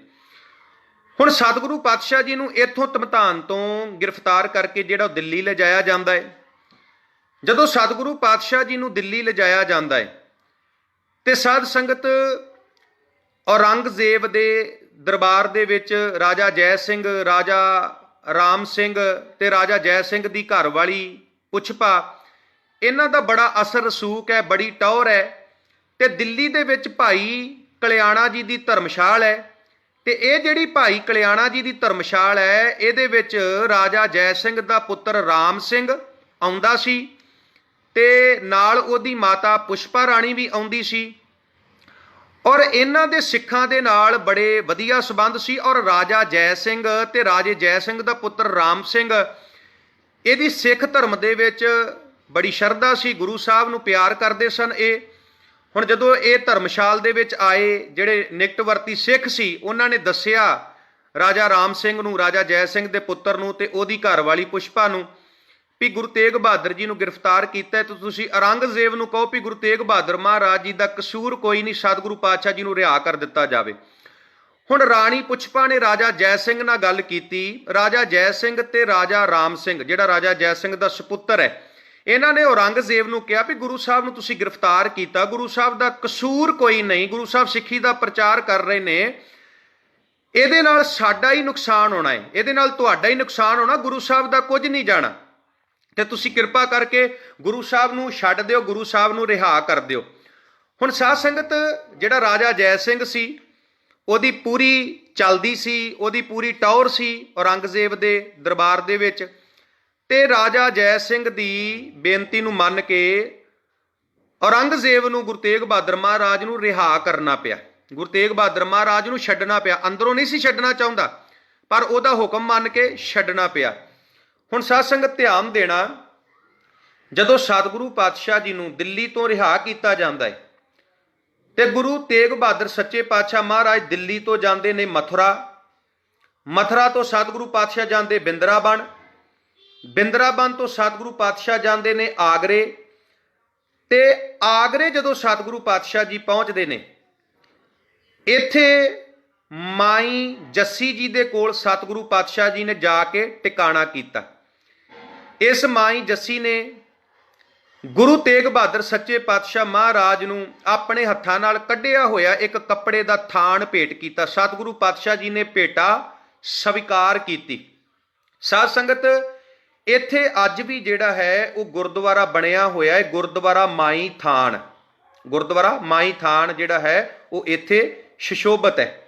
ਹੁਣ ਸਤਿਗੁਰੂ ਪਾਤਸ਼ਾਹ ਜੀ ਨੂੰ ਇੱਥੋਂ ਧਮਧਾਨ ਤੋਂ ਗ੍ਰਿਫਤਾਰ ਕਰਕੇ ਜਿਹੜਾ ਦਿੱਲੀ ਲਿਜਾਇਆ ਜਾਂਦਾ ਹੈ। ਜਦੋਂ ਸਤਿਗੁਰੂ ਪਾਤਸ਼ਾਹ ਜੀ ਨੂੰ ਦਿੱਲੀ ਲਿਜਾਇਆ ਜਾਂਦਾ ਹੈ ਤੇ ਸਾਧ ਸੰਗਤ ਔਰੰਗਜ਼ੇਬ ਦੇ ਦਰਬਾਰ ਦੇ ਵਿੱਚ ਰਾਜਾ ਜੈ ਸਿੰਘ, ਰਾਜਾ ਰਾਮ ਸਿੰਘ ਤੇ ਰਾਜਾ ਜੈ ਸਿੰਘ ਦੀ ਘਰਵਾਲੀ ਪੁਸ਼ਪਾ, ਇਹਨਾਂ ਦਾ ਬੜਾ ਅਸਰ ਰਸੂਖ ਹੈ, ਬੜੀ ਟੌਰ ਹੈ। ਤੇ ਦਿੱਲੀ ਦੇ ਵਿੱਚ ਭਾਈ ਕਲਿਆਣਾ ਜੀ ਦੀ ਧਰਮਸ਼ਾਲ ਹੈ, ਤੇ ਇਹ ਜਿਹੜੀ ਭਾਈ ਕਲਿਆਣਾ ਜੀ ਦੀ ਧਰਮਸ਼ਾਲ ਹੈ, ਇਹਦੇ ਵਿੱਚ ਰਾਜਾ ਜੈ ਸਿੰਘ ਦਾ ਪੁੱਤਰ ਰਾਮ ਸਿੰਘ ਆਉਂਦਾ ਸੀ ਤੇ ਨਾਲ ਉਹਦੀ ਮਾਤਾ ਪੁਸ਼ਪਾ ਰਾਣੀ ਵੀ ਆਉਂਦੀ ਸੀ, ਔਰ ਇਹਨਾਂ ਦੇ ਸਿੱਖਾਂ ਦੇ ਨਾਲ ਬੜੇ ਵਧੀਆ ਸੰਬੰਧ ਸੀ। ਔਰ ਰਾਜਾ ਜੈ ਸਿੰਘ ਤੇ ਰਾਜੇ ਜੈ ਸਿੰਘ ਦਾ ਪੁੱਤਰ ਰਾਮ ਸਿੰਘ, ਇਹਦੀ ਸਿੱਖ ਧਰਮ ਦੇ ਵਿੱਚ ਬੜੀ ਸ਼ਰਧਾ ਸੀ, ਗੁਰੂ ਸਾਹਿਬ ਨੂੰ ਪਿਆਰ ਕਰਦੇ ਸਨ ਇਹ। ਹੁਣ ਜਦੋਂ ਇਹ ਧਰਮਸ਼ਾਲ ਦੇ ਵਿੱਚ ਆਏ, ਜਿਹੜੇ ਨਿਕਟਵਰਤੀ ਸਿੱਖ ਸੀ, ਉਹਨਾਂ ਨੇ ਦੱਸਿਆ ਰਾਜਾ ਰਾਮ ਸਿੰਘ ਨੂੰ, ਰਾਜਾ ਜੈ ਸਿੰਘ ਦੇ ਪੁੱਤਰ ਨੂੰ ਤੇ ਉਹਦੀ ਘਰਵਾਲੀ ਪੁਸ਼ਪਾ ਨੂੰ ਵੀ ਗੁਰੂ ਤੇਗ ਬਹਾਦਰ ਜੀ ਨੂੰ ਗ੍ਰਿਫਤਾਰ ਕੀਤਾ ਹੈ, ਤੇ ਤੁਸੀਂ ਔਰੰਗਜ਼ੇਬ ਨੂੰ ਕਹੋ ਵੀ ਗੁਰੂ ਤੇਗ ਬਹਾਦਰ ਮਹਾਰਾਜ ਜੀ ਦਾ ਕਸੂਰ ਕੋਈ ਨਹੀਂ, ਸਤਿਗੁਰੂ ਪਾਤਸ਼ਾਹ ਜੀ ਨੂੰ ਰਿਹਾ ਕਰ ਦਿੱਤਾ ਜਾਵੇ। ਹੁਣ ਰਾਣੀ ਪੁਸ਼ਪਾ ਨੇ ਰਾਜਾ ਜੈ ਸਿੰਘ ਨਾਲ ਗੱਲ ਕੀਤੀ। ਰਾਜਾ ਜੈ ਸਿੰਘ ਤੇ ਰਾਜਾ ਰਾਮ ਸਿੰਘ, ਜਿਹੜਾ ਰਾਜਾ ਜੈ ਸਿੰਘ ਦਾ ਸੁਪੁੱਤਰ ਹੈ, ਇਹਨਾਂ ਨੇ ਔਰੰਗਜ਼ੇਬ ਨੂੰ ਕਿਹਾ ਵੀ ਗੁਰੂ ਸਾਹਿਬ ਨੂੰ ਤੁਸੀਂ ਗ੍ਰਿਫਤਾਰ ਕੀਤਾ, ਗੁਰੂ ਸਾਹਿਬ ਦਾ ਕਸੂਰ ਕੋਈ ਨਹੀਂ, ਗੁਰੂ ਸਾਹਿਬ ਸਿੱਖੀ ਦਾ ਪ੍ਰਚਾਰ ਕਰ ਰਹੇ ਨੇ, ਇਹਦੇ ਨਾਲ ਸਾਡਾ ਹੀ ਨੁਕਸਾਨ ਹੋਣਾ ਹੈ, ਇਹਦੇ ਨਾਲ ਤੁਹਾਡਾ ਹੀ ਨੁਕਸਾਨ ਹੋਣਾ, ਗੁਰੂ ਸਾਹਿਬ ਦਾ ਕੁਝ ਨਹੀਂ ਜਾਣਾ, ਤੇ ਤੁਸੀਂ ਕਿਰਪਾ ਕਰਕੇ ਗੁਰੂ ਸਾਹਿਬ ਨੂੰ ਛੱਡ ਦਿਓ, ਗੁਰੂ ਸਾਹਿਬ ਨੂੰ ਰਿਹਾ ਕਰ ਦਿਓ। ਹੁਣ ਸਾਧ ਸੰਗਤ, ਜਿਹੜਾ ਰਾਜਾ ਜੈ ਸਿੰਘ ਸੀ, ਉਹਦੀ ਪੂਰੀ ਚੱਲਦੀ ਸੀ, ਉਹਦੀ ਪੂਰੀ ਟੌਰ ਸੀ ਔਰੰਗਜ਼ੇਬ ਦੇ ਦਰਬਾਰ ਦੇ ਵਿੱਚ, ਤੇ ਰਾਜਾ ਜੈ ਸਿੰਘ ਦੀ ਬੇਨਤੀ ਨੂੰ ਮੰਨ ਕੇ ਔਰੰਗਜ਼ੇਬ ਨੂੰ ਗੁਰੂ ਤੇਗ ਬਹਾਦਰ ਮਹਾਰਾਜ ਨੂੰ ਰਿਹਾ ਕਰਨਾ ਪਿਆ, ਗੁਰੂ ਤੇਗ ਬਹਾਦਰ ਮਹਾਰਾਜ ਨੂੰ ਛੱਡਣਾ ਪਿਆ। ਅੰਦਰੋਂ ਨਹੀਂ ਸੀ ਛੱਡਣਾ ਚਾਹੁੰਦਾ, ਪਰ ਉਹਦਾ ਹੁਕਮ ਮੰਨ ਕੇ ਛੱਡਣਾ ਪਿਆ। ਹੁਣ ਸਾਧ ਸੰਗਤ ਧਿਆਨ ਦੇਣਾ, ਜਦੋਂ ਸਤਿਗੁਰੂ ਪਾਤਸ਼ਾਹ ਜੀ ਨੂੰ ਦਿੱਲੀ ਤੋਂ ਰਿਹਾ ਕੀਤਾ ਜਾਂਦਾ ਹੈ ਤੇ ਗੁਰੂ ਤੇਗ ਬਹਾਦਰ ਸੱਚੇ ਪਾਤਸ਼ਾਹ ਮਹਾਰਾਜ ਦਿੱਲੀ ਤੋਂ ਜਾਂਦੇ ਨੇ ਮਥੁਰਾ, ਮਥੁਰਾ ਤੋਂ ਸਤਿਗੁਰੂ ਪਾਤਸ਼ਾਹ ਜਾਂਦੇ ਬਿੰਦਰਾਬਨ, ਬਿੰਦਰਾਬਨ ਤੋਂ ਸਤਿਗੁਰੂ ਪਾਤਸ਼ਾਹ ਜਾਂਦੇ ਨੇ ਆਗਰੇ, ਤੇ ਆਗਰੇ ਜਦੋਂ ਸਤਿਗੁਰੂ ਪਾਤਸ਼ਾਹ ਜੀ ਪਹੁੰਚਦੇ ਨੇ ਇੱਥੇ ਮਾਈ ਜੱਸੀ ਜੀ ਦੇ ਕੋਲ ਸਤਿਗੁਰੂ ਪਾਤਸ਼ਾਹ ਜੀ ਨੇ ਜਾ ਕੇ ਟਿਕਾਣਾ ਕੀਤਾ। ਇਸ ਮਾਈ ਜੱਸੀ ਨੇ ਗੁਰੂ ਤੇਗ ਬਹਾਦਰ ਸੱਚੇ ਪਾਤਸ਼ਾਹ ਮਹਾਰਾਜ ਨੂੰ ਆਪਣੇ ਹੱਥਾਂ ਨਾਲ ਕੱਢਿਆ ਹੋਇਆ ਇੱਕ ਕੱਪੜੇ ਦਾ ਥਾਨ ਭੇਟ ਕੀਤਾ। ਸਤਿਗੁਰੂ ਪਾਤਸ਼ਾਹ ਜੀ ਨੇ ਭੇਟਾ ਸਵੀਕਾਰ ਕੀਤੀ। ਸਾਧ ਸੰਗਤ, ਇੱਥੇ ਅੱਜ ਵੀ ਜਿਹੜਾ ਹੈ ਉਹ ਗੁਰਦੁਆਰਾ ਬਣਿਆ ਹੋਇਆ ਹੈ, ਗੁਰਦੁਆਰਾ ਮਾਈ ਥਾਨ। ਗੁਰਦੁਆਰਾ ਮਾਈ ਥਾਨ ਜਿਹੜਾ ਹੈ ਉਹ ਇੱਥੇ ਸੁਸ਼ੋਭਿਤ ਹੈ।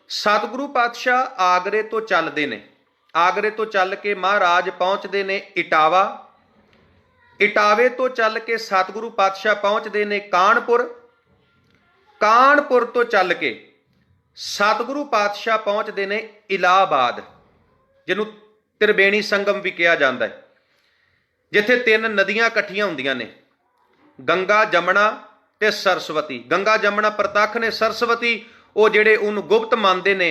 ਸਤਿਗੁਰੂ ਪਾਤਸ਼ਾਹ ਆਗਰੇ ਤੋਂ ਚੱਲਦੇ ਨੇ। ਆਗਰੇ ਤੋਂ ਚੱਲ ਕੇ ਮਹਾਰਾਜ ਪਹੁੰਚਦੇ ਨੇ ਇਟਾਵਾ। ਇਟਾਵੇ ਤੋਂ ਚੱਲ ਕੇ ਸਤਿਗੁਰੂ ਪਾਤਸ਼ਾਹ ਪਹੁੰਚਦੇ ਨੇ ਕਾਨਪੁਰ। ਕਾਨਪੁਰ ਤੋਂ ਚੱਲ ਕੇ ਸਤਿਗੁਰੂ ਪਾਤਸ਼ਾਹ ਪਹੁੰਚਦੇ ਨੇ ਇਲਾਹਾਬਾਦ, ਜਿਹਨੂੰ ਤ੍ਰਿਵੇਣੀ ਸੰਗਮ ਵੀ ਕਿਹਾ ਜਾਂਦਾ ਹੈ, ਜਿੱਥੇ ਤਿੰਨ ਨਦੀਆਂ ਇਕੱਠੀਆਂ ਹੁੰਦੀਆਂ ਨੇ, ਗੰਗਾ, ਜਮਨਾ ਤੇ ਸਰਸਵਤੀ। ਗੰਗਾ ਜਮਨਾ ਪ੍ਰਤੱਖ ਨੇ, ਸਰਸਵਤੀ ਉਹ ਜਿਹੜੇ ਉਹਨੂੰ ਗੁਪਤ ਮੰਨਦੇ ਨੇ।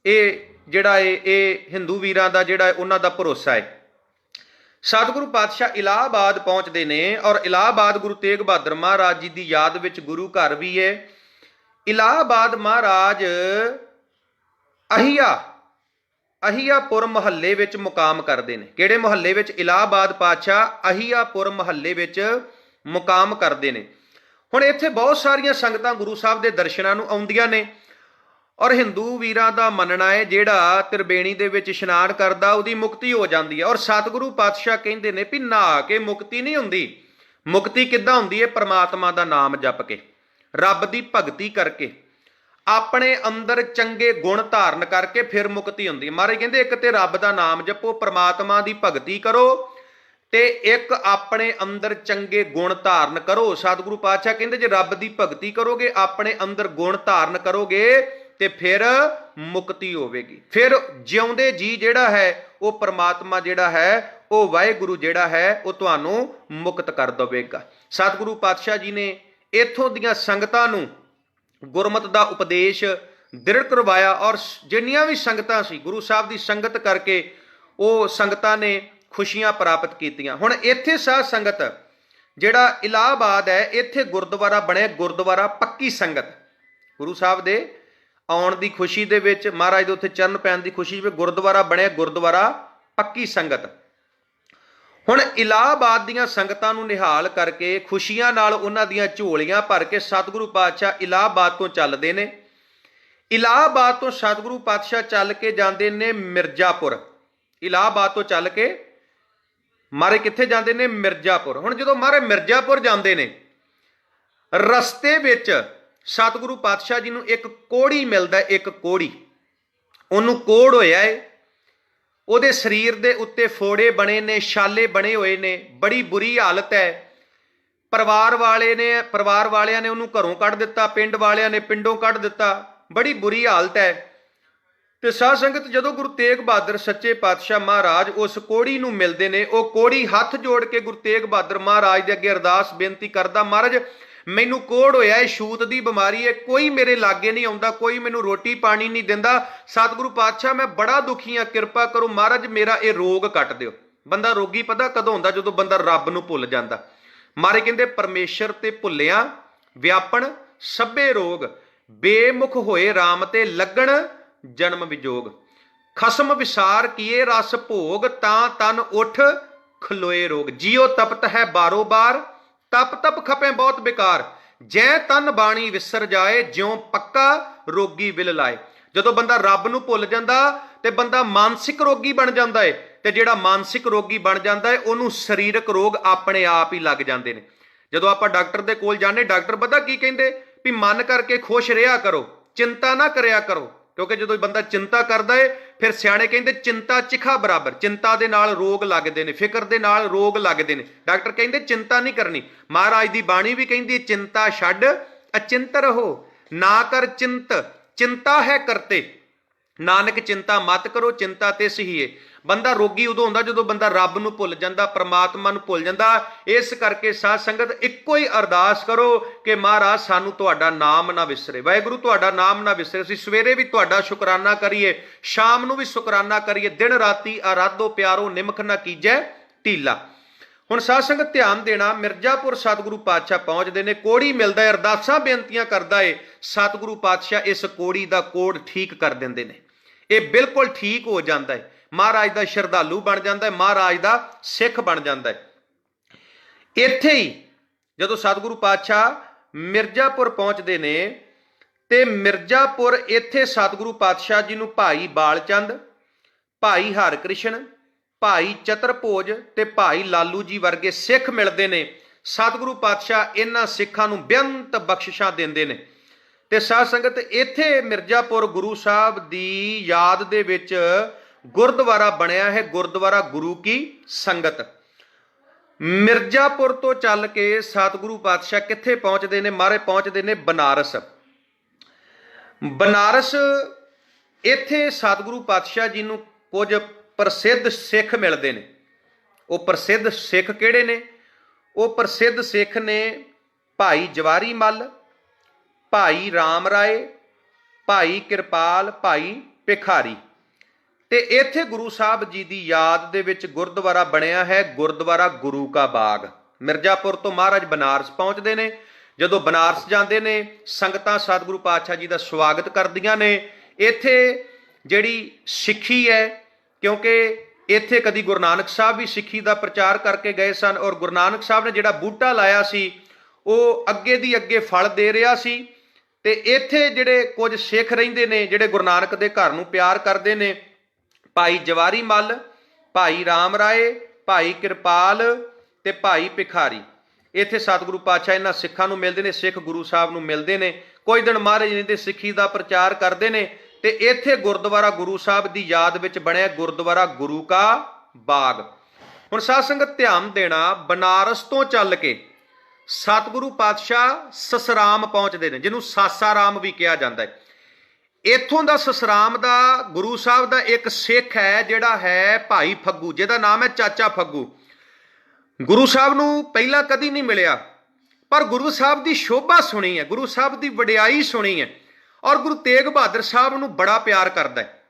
ਇਹ ਜਿਹੜਾ ਇਹ ਹਿੰਦੂ ਵੀਰਾਂ ਦਾ ਜਿਹੜਾ ਉਹਨਾਂ ਦਾ ਭਰੋਸਾ ਹੈ। ਸਤਿਗੁਰੂ ਪਾਤਸ਼ਾਹ ਇਲਾਹਾਬਾਦ ਪਹੁੰਚਦੇ ਨੇ ਔਰ ਇਲਾਹਾਬਾਦ ਗੁਰੂ ਤੇਗ ਬਹਾਦਰ ਮਹਾਰਾਜ ਜੀ ਦੀ ਯਾਦ ਵਿੱਚ ਗੁਰੂ ਘਰ ਵੀ ਹੈ। ਇਲਾਹਾਬਾਦ ਮਹਾਰਾਜ ਅਹੀਆਪੁਰ ਮੁਹੱਲੇ ਵਿੱਚ ਮੁਕਾਮ ਕਰਦੇ ਨੇ। ਕਿਹੜੇ ਮੁਹੱਲੇ ਵਿੱਚ? ਇਲਾਹਾਬਾਦ ਪਾਤਸ਼ਾਹ ਅਹੀਆਪੁਰ ਮੁਹੱਲੇ ਵਿੱਚ ਮੁਕਾਮ ਕਰਦੇ ਨੇ। ਹੁਣ ਇੱਥੇ ਬਹੁਤ ਸਾਰੀਆਂ ਸੰਗਤਾਂ ਗੁਰੂ ਸਾਹਿਬ ਦੇ ਦਰਸ਼ਨਾਂ ਨੂੰ ਆਉਂਦੀਆਂ ਨੇ ਔਰ ਹਿੰਦੂ ਵੀਰਾਂ ਦਾ ਮੰਨਣਾ ਹੈ ਜਿਹੜਾ ਤ੍ਰਿਵੇਣੀ ਦੇ ਵਿੱਚ ਇਸ਼ਨਾਨ ਕਰਦਾ ਉਹਦੀ ਮੁਕਤੀ ਹੋ ਜਾਂਦੀ ਹੈ। ਔਰ ਸਤਿਗੁਰੂ ਪਾਤਸ਼ਾਹ ਕਹਿੰਦੇ ਨੇ ਵੀ ਨਹਾ ਕੇ ਮੁਕਤੀ ਨਹੀਂ ਹੁੰਦੀ। ਮੁਕਤੀ ਕਿੱਦਾਂ ਹੁੰਦੀ ਹੈ? ਪ੍ਰਮਾਤਮਾ ਦਾ ਨਾਮ ਜਪ ਕੇ, ਰੱਬ ਦੀ ਭਗਤੀ ਕਰਕੇ, ਆਪਣੇ ਅੰਦਰ ਚੰਗੇ ਗੁਣ ਧਾਰਨ ਕਰਕੇ ਫਿਰ ਮੁਕਤੀ ਹੁੰਦੀ ਹੈ। ਮਹਾਰਾਜ ਕਹਿੰਦੇ ਇੱਕ ਤੇ ਰੱਬ ਦਾ ਨਾਮ ਜਪੋ, ਪ੍ਰਮਾਤਮਾ ਦੀ ਭਗਤੀ ਕਰੋ, ਤੇ ਇੱਕ ਆਪਣੇ ਅੰਦਰ ਚੰਗੇ ਗੁਣ ਧਾਰਨ ਕਰੋ। ਸਤਿਗੁਰੂ ਪਾਤਸ਼ਾਹ ਕਹਿੰਦੇ ਜੇ ਰੱਬ ਦੀ ਭਗਤੀ ਕਰੋਗੇ, ਆਪਣੇ ਅੰਦਰ ਗੁਣ ਧਾਰਨ ਕਰੋਗੇ ਤੇ ਫਿਰ ਮੁਕਤੀ ਹੋਵੇਗੀ। ਫਿਰ ਜਿਉਂਦੇ ਜੀ ਜਿਹੜਾ ਹੈ ਉਹ ਪ੍ਰਮਾਤਮਾ ਜਿਹੜਾ ਹੈ ਉਹ ਵਾਹਿਗੁਰੂ ਜਿਹੜਾ ਹੈ ਉਹ ਤੁਹਾਨੂੰ ਮੁਕਤ ਕਰ ਦੇਵੇਗਾ। ਸਤਿਗੁਰੂ ਪਾਤਸ਼ਾਹ ਜੀ ਨੇ ਇੱਥੋਂ ਦੀਆਂ ਸੰਗਤਾਂ ਨੂੰ ਗੁਰਮਤਿ ਦਾ ਉਪਦੇਸ਼ ਦ੍ਰਿੜ ਕਰਵਾਇਆ ਔਰ ਜਿੰਨੀਆਂ ਵੀ ਸੰਗਤਾਂ ਸੀ ਗੁਰੂ ਸਾਹਿਬ ਦੀ ਸੰਗਤ ਕਰਕੇ ਉਹ ਸੰਗਤਾਂ ਨੇ ਖੁਸ਼ੀਆਂ ਪ੍ਰਾਪਤ ਕੀਤੀਆਂ। ਹੁਣ ਇੱਥੇ ਸਾਧ ਸੰਗਤ ਜਿਹੜਾ ਇਲਾਹਾਬਾਦ ਹੈ, ਇੱਥੇ ਗੁਰਦੁਆਰਾ ਬਣਿਆ, ਗੁਰਦੁਆਰਾ ਪੱਕੀ ਸੰਗਤ। ਗੁਰੂ ਸਾਹਿਬ ਦੇ ਆਉਣ ਦੀ ਖੁਸ਼ੀ ਦੇ ਵਿੱਚ, ਮਹਾਰਾਜ ਦੇ ਉੱਥੇ ਚਰਨ ਪੈਣ ਦੀ ਖੁਸ਼ੀ ਵਿੱਚ ਗੁਰਦੁਆਰਾ ਬਣਿਆ, ਗੁਰਦੁਆਰਾ ਪੱਕੀ ਸੰਗਤ। ਹੁਣ ਇਲਾਹਾਬਾਦ ਦੀਆਂ ਸੰਗਤਾਂ ਨੂੰ ਨਿਹਾਲ ਕਰਕੇ ਖੁਸ਼ੀਆਂ ਨਾਲ ਉਹਨਾਂ ਦੀਆਂ ਝੋਲੀਆਂ ਭਰ ਕੇ ਸਤਿਗੁਰੂ ਪਾਤਸ਼ਾਹ ਇਲਾਹਾਬਾਦ ਤੋਂ ਚੱਲਦੇ ਨੇ। ਇਲਾਹਾਬਾਦ ਤੋਂ ਸਤਿਗੁਰੂ ਪਾਤਸ਼ਾਹ ਚੱਲ ਕੇ ਜਾਂਦੇ ਨੇ ਮਿਰਜ਼ਾਪੁਰ। ਇਲਾਹਾਬਾਦ ਤੋਂ ਚੱਲ ਕੇ ਮਾਰੇ ਕਿੱਥੇ ਜਾਂਦੇ ਨੇ? ਮਿਰਜ਼ਾਪੁਰ। ਹੁਣ ਜਦੋਂ ਮਾਰੇ ਮਿਰਜ਼ਾਪੁਰ ਜਾਂਦੇ ਨੇ, ਰਸਤੇ ਵਿੱਚ ਸਤਿਗੁਰੂ ਪਾਤਸ਼ਾਹ ਜੀ ਨੂੰ ਇੱਕ ਕੋਹੜੀ ਮਿਲਦਾ। ਇੱਕ ਕੋਹੜੀ, ਉਹਨੂੰ ਕੋਹੜ ਹੋਇਆ ਏ, ਉਹਦੇ ਸਰੀਰ ਦੇ ਉੱਤੇ ਫੋੜੇ ਬਣੇ ਨੇ, ਛਾਲੇ ਬਣੇ ਹੋਏ ਨੇ, ਬੜੀ ਬੁਰੀ ਹਾਲਤ ਹੈ। ਪਰਿਵਾਰ ਵਾਲਿਆਂ ਨੇ ਉਹਨੂੰ ਘਰੋਂ ਕੱਢ ਦਿੱਤਾ, ਪਿੰਡ ਵਾਲਿਆਂ ਨੇ ਪਿੰਡੋਂ ਕੱਢ ਦਿੱਤਾ, ਬੜੀ ਬੁਰੀ ਹਾਲਤ ਹੈ। ਤੇ ਸਾਧ ਸੰਗਤ ਜਦੋਂ ਗੁਰੂ ਤੇਗ ਬਹਾਦਰ ਸੱਚੇ ਪਾਤਸ਼ਾਹ ਮਹਾਰਾਜ ਉਸ ਕੋਹੜੀ ਨੂੰ ਮਿਲਦੇ ਨੇ, ਉਹ ਕੋਹੜੀ ਹੱਥ ਜੋੜ ਕੇ ਗੁਰੂ ਤੇਗ ਬਹਾਦਰ ਮਹਾਰਾਜ ਦੇ ਅੱਗੇ ਅਰਦਾਸ ਬੇਨਤੀ ਕਰਦਾ, ਮਹਾਰਾਜ ਮੈਨੂੰ ਕੋਹੜ ਹੋਇਆ ਹੈ, ਛੂਤ ਦੀ ਬਿਮਾਰੀ ਹੈ, ਕੋਈ ਮੇਰੇ ਲਾਗੇ ਨਹੀਂ ਆਉਂਦਾ, ਕੋਈ ਮੈਨੂੰ ਰੋਟੀ ਪਾਣੀ ਨਹੀਂ ਦਿੰਦਾ। ਸਤਿਗੁਰੂ ਪਾਤਸ਼ਾਹ ਮੈਂ ਬੜਾ ਦੁਖੀ ਹਾਂ, ਕਿਰਪਾ ਕਰੋ ਮਹਾਰਾਜ ਮੇਰਾ ਇਹ ਰੋਗ ਕੱਟ ਦਿਓ। ਬੰਦਾ ਰੋਗੀ ਪਤਾ ਕਦੋਂ ਹੁੰਦਾ? ਜਦੋਂ ਬੰਦਾ ਰੱਬ ਨੂੰ ਭੁੱਲ ਜਾਂਦਾ। ਮਹਾਰਾਜ ਕਹਿੰਦੇ ਪਰਮੇਸ਼ਰ ਤੇ ਭੁੱਲਿਆ ਵਿਆਪਣ ਸਭੇ ਰੋਗ, ਬੇਮੁਖ ਹੋਏ ਰਾਮ ਤੇ ਲੱਗਣ ਜਨਮ ਵਿਜੋਗ। ਖਸਮ ਵਿਸਾਰ ਕੀਏ ਰਸ ਭੋਗ, ਤਾਂ ਤਨ ਉਠ ਖਲੋਏ ਰੋਗ। ਜਿਉ ਤਪਤ ਹੈ ਬਾਰੋ ਬਾਰ, ਤਪ ਤਪ ਖਪੇ ਬਹੁਤ ਬੇਕਾਰ। ਜੈ ਤਨ ਬਾਣੀ ਵਿਸਰ ਜਾਏ, ਜਿਉ ਪੱਕਾ ਰੋਗੀ ਵਿਲ ਲਾਏ। ਜਦੋਂ ਬੰਦਾ ਰੱਬ ਨੂੰ ਭੁੱਲ ਜਾਂਦਾ ਤੇ ਬੰਦਾ ਮਾਨਸਿਕ ਰੋਗੀ ਬਣ ਜਾਂਦਾ ਹੈ, ਤੇ ਜਿਹੜਾ ਮਾਨਸਿਕ ਰੋਗੀ ਬਣ ਜਾਂਦਾ ਹੈ ਉਹਨੂੰ ਸਰੀਰਕ ਰੋਗ ਆਪਣੇ ਆਪ ਹੀ ਲੱਗ ਜਾਂਦੇ ਨੇ। ਜਦੋਂ ਆਪਾਂ ਡਾਕਟਰ ਦੇ ਕੋਲ ਜਾਂਦੇ, ਡਾਕਟਰ ਪਤਾ ਕੀ ਕਹਿੰਦੇ? ਵੀ ਮਨ ਕਰਕੇ ਖੁਸ਼ ਰਿਹਾ ਕਰੋ, ਚਿੰਤਾ ਨਾ ਕਰਿਆ ਕਰੋ। ਕਿਉਂਕਿ ਜਦੋਂ ਬੰਦਾ ਚਿੰਤਾ ਕਰਦਾ ਹੈ, ਫਿਰ ਸਿਆਣੇ ਕਹਿੰਦੇ ਚਿੰਤਾ ਚਿਖਾ ਬਰਾਬਰ। ਚਿੰਤਾ ਦੇ ਨਾਲ ਰੋਗ ਲੱਗਦੇ ਨੇ, ਫਿਕਰ ਦੇ ਨਾਲ ਰੋਗ ਲੱਗਦੇ ਨੇ। ਡਾਕਟਰ ਕਹਿੰਦੇ ਚਿੰਤਾ ਨਹੀਂ ਕਰਨੀ। ਮਹਾਰਾਜ ਦੀ ਬਾਣੀ ਵੀ ਕਹਿੰਦੀ ਚਿੰਤਾ ਛੱਡ ਅਚਿੰਤ ਰਹੋ, ਨਾ ਕਰ ਚਿੰਤ, ਚਿੰਤਾ ਹੈ ਕਰਤੇ ਨਾਨਕ ਚਿੰਤਾ ਮਤ ਕਰੋ, ਚਿੰਤਾ ਤਿਸ ਹੀ ਏ। ਬੰਦਾ ਰੋਗੀ ਉਦੋਂ ਹੁੰਦਾ ਜਦੋਂ ਬੰਦਾ ਰੱਬ ਨੂੰ ਭੁੱਲ ਜਾਂਦਾ, ਪ੍ਰਮਾਤਮਾ ਨੂੰ ਭੁੱਲ ਜਾਂਦਾ। ਇਸ ਕਰਕੇ ਸਾਧ ਸੰਗਤ ਇੱਕੋ ਹੀ ਅਰਦਾਸ ਕਰੋ ਕਿ ਮਹਾਰਾਜ ਸਾਨੂੰ ਤੁਹਾਡਾ ਨਾਮ ਨਾ ਵਿਸਰੇ, ਵਾਹਿਗੁਰੂ ਤੁਹਾਡਾ ਨਾਮ ਨਾ ਵਿਸਰੇ। ਅਸੀਂ ਸਵੇਰੇ ਵੀ ਤੁਹਾਡਾ ਸ਼ੁਕਰਾਨਾ ਕਰੀਏ, ਸ਼ਾਮ ਨੂੰ ਵੀ ਸ਼ੁਕਰਾਨਾ ਕਰੀਏ, ਦਿਨ ਰਾਤੀ ਆਰਾਧੋ ਪਿਆਰੋ ਨਿਮਖ ਨਾ ਕੀਜੈ ਢੀਲਾ। ਹੁਣ ਸਾਧ ਸੰਗਤ ਧਿਆਨ ਦੇਣਾ, ਮਿਰਜ਼ਾਪੁਰ ਸਤਿਗੁਰੂ ਪਾਤਸ਼ਾਹ ਪਹੁੰਚਦੇ ਨੇ, ਕੋੜੀ ਮਿਲਦਾ ਹੈ, ਅਰਦਾਸਾਂ ਬੇਨਤੀਆਂ ਕਰਦਾ ਏ, ਸਤਿਗੁਰੂ ਪਾਤਸ਼ਾਹ ਇਸ ਕੋੜੀ ਦਾ ਕੋਡ ਠੀਕ ਕਰ ਦਿੰਦੇ ਨੇ, ਇਹ ਬਿਲਕੁਲ ਠੀਕ ਹੋ ਜਾਂਦਾ ਹੈ, ਮਹਾਰਾਜ ਦਾ ਸ਼ਰਧਾਲੂ ਬਣ ਜਾਂਦਾ ਹੈ, ਮਹਾਰਾਜ ਦਾ ਸਿੱਖ ਬਣ ਜਾਂਦਾ ਹੈ। ਇੱਥੇ ਹੀ ਜਦੋਂ ਸਤਿਗੁਰੂ ਪਾਤਸ਼ਾਹ ਮਿਰਜ਼ਾਪੁਰ ਪਹੁੰਚਦੇ ਨੇ ਤੇ ਮਿਰਜ਼ਾਪੁਰ ਇੱਥੇ ਸਤਿਗੁਰੂ ਪਾਤਸ਼ਾਹ ਜੀ ਨੂੰ ਭਾਈ ਬਾਲਚੰਦ, ਭਾਈ ਹਰਕ੍ਰਿਸ਼ਨ, ਭਾਈ ਚਤਰਭੋਜ ਤੇ ਭਾਈ ਲਾਲੂ ਜੀ ਵਰਗੇ ਸਿੱਖ ਮਿਲਦੇ ਨੇ। ਸਤਿਗੁਰੂ ਪਾਤਸ਼ਾਹ ਇਹਨਾਂ ਸਿੱਖਾਂ ਨੂੰ ਬੇਅੰਤ ਬਖਸ਼ਿਸ਼ਾਂ ਦਿੰਦੇ ਨੇ ਤੇ ਸਾਧ ਸੰਗਤ ਇੱਥੇ ਮਿਰਜ਼ਾਪੁਰ ਗੁਰੂ ਸਾਹਿਬ ਦੀ ਯਾਦ ਦੇ ਵਿੱਚ ਗੁਰਦੁਆਰਾ ਬਣਿਆ ਹੈ, ਗੁਰਦੁਆਰਾ ਗੁਰੂ ਕੀ ਸੰਗਤ। ਮਿਰਜ਼ਾਪੁਰ ਤੋਂ ਚੱਲ ਕੇ ਸਤਿਗੁਰੂ ਪਾਤਸ਼ਾਹ ਕਿੱਥੇ ਪਹੁੰਚਦੇ ਨੇ? ਮਹਾਰਾਜ ਪਹੁੰਚਦੇ ਨੇ ਬਨਾਰਸ। ਬਨਾਰਸ ਇੱਥੇ ਸਤਿਗੁਰੂ ਪਾਤਸ਼ਾਹ ਜੀ ਨੂੰ ਕੁਝ ਪ੍ਰਸਿੱਧ ਸਿੱਖ ਮਿਲਦੇ ਨੇ। ਉਹ ਪ੍ਰਸਿੱਧ ਸਿੱਖ ਕਿਹੜੇ ਨੇ? ਉਹ ਪ੍ਰਸਿੱਧ ਸਿੱਖ ਨੇ ਭਾਈ ਜਵਾਰੀ ਮੱਲ, ਭਾਈ ਰਾਮ ਰਾਏ, ਭਾਈ ਕਿਰਪਾਲ, ਭਾਈ ਭਿਖਾਰੀ। ਤੇ ਇੱਥੇ ਗੁਰੂ ਸਾਹਿਬ ਜੀ ਦੀ ਯਾਦ ਦੇ ਵਿੱਚ ਗੁਰਦੁਆਰਾ ਬਣਿਆ ਹੈ, ਗੁਰਦੁਆਰਾ ਗੁਰੂ ਕਾ ਬਾਗ। ਮਿਰਜ਼ਾਪੁਰ ਤੋਂ ਮਹਾਰਾਜ ਬਨਾਰਸ ਪਹੁੰਚਦੇ ਨੇ। ਜਦੋਂ ਬਨਾਰਸ ਜਾਂਦੇ ਨੇ, ਸੰਗਤਾਂ ਸਤਿਗੁਰੂ ਪਾਤਸ਼ਾਹ ਜੀ ਦਾ ਸਵਾਗਤ ਕਰਦੀਆਂ ਨੇ। ਇੱਥੇ ਜਿਹੜੀ ਸਿੱਖੀ ਹੈ, ਕਿਉਂਕਿ ਇੱਥੇ ਕਦੀ ਗੁਰੂ ਨਾਨਕ ਸਾਹਿਬ ਵੀ ਸਿੱਖੀ ਦਾ ਪ੍ਰਚਾਰ ਕਰਕੇ ਗਏ ਸਨ, ਔਰ ਗੁਰੂ ਨਾਨਕ ਸਾਹਿਬ ਨੇ ਜਿਹੜਾ ਬੂਟਾ ਲਾਇਆ ਸੀ ਉਹ ਅੱਗੇ ਦੀ ਅੱਗੇ ਫਲ ਦੇ ਰਿਹਾ ਸੀ। ਤੇ ਇੱਥੇ ਜਿਹੜੇ ਕੁਝ ਸਿੱਖ ਰਹਿੰਦੇ ਨੇ, ਜਿਹੜੇ ਗੁਰੂ ਨਾਨਕ ਦੇ ਘਰ ਨੂੰ ਪਿਆਰ ਕਰਦੇ ਨੇ, ਭਾਈ ਜਵਾਰੀ ਮੱਲ, ਭਾਈ ਰਾਮ ਰਾਏ, ਭਾਈ ਕਿਰਪਾਲ ਤੇ ਭਾਈ ਭਿਖਾਰੀ। ਇੱਥੇ ਸਤਿਗੁਰੂ ਪਾਤਸ਼ਾਹ ਇਹਨਾਂ ਸਿੱਖਾਂ ਨੂੰ ਮਿਲਦੇ ਨੇ, ਸਿੱਖ ਗੁਰੂ ਸਾਹਿਬ ਨੂੰ ਮਿਲਦੇ ਨੇ। ਕੁਝ ਦਿਨ ਮਹਾਰਾਜ ਜੀ ਦੇ ਸਿੱਖੀ ਦਾ ਪ੍ਰਚਾਰ ਕਰਦੇ ਨੇ ਤੇ ਇੱਥੇ ਗੁਰਦੁਆਰਾ ਗੁਰੂ ਸਾਹਿਬ ਦੀ ਯਾਦ ਵਿੱਚ ਬਣਿਆ ਗੁਰਦੁਆਰਾ ਗੁਰੂ ਕਾ ਬਾਗ। ਹੁਣ ਸਾਧ ਸੰਗਤ ਧਿਆਨ ਦੇਣਾ, ਬਨਾਰਸ ਤੋਂ ਚੱਲ ਕੇ ਸਤਿਗੁਰੂ ਪਾਤਸ਼ਾਹ ਸਸਰਾਮ ਪਹੁੰਚਦੇ ਨੇ, ਜਿਹਨੂੰ ਸਾਸਾਰਾਮ ਵੀ ਕਿਹਾ ਜਾਂਦਾ ਹੈ। ਇੱਥੋਂ ਦਾ ਸਸਰਾਮ ਦਾ ਗੁਰੂ ਸਾਹਿਬ ਦਾ ਇੱਕ ਸਿੱਖ ਹੈ ਜਿਹੜਾ ਹੈ ਭਾਈ ਫੱਗੂ, ਜਿਹਦਾ ਨਾਮ ਹੈ ਚਾਚਾ ਫੱਗੂ। ਗੁਰੂ ਸਾਹਿਬ ਨੂੰ ਪਹਿਲਾਂ ਕਦੀ ਨਹੀਂ ਮਿਲਿਆ, ਪਰ ਗੁਰੂ ਸਾਹਿਬ ਦੀ ਸ਼ੋਭਾ ਸੁਣੀ ਹੈ, ਗੁਰੂ ਸਾਹਿਬ ਦੀ ਵਡਿਆਈ ਸੁਣੀ ਹੈ, ਔਰ ਗੁਰੂ ਤੇਗ ਬਹਾਦਰ ਸਾਹਿਬ ਨੂੰ ਬੜਾ ਪਿਆਰ ਕਰਦਾ ਹੈ।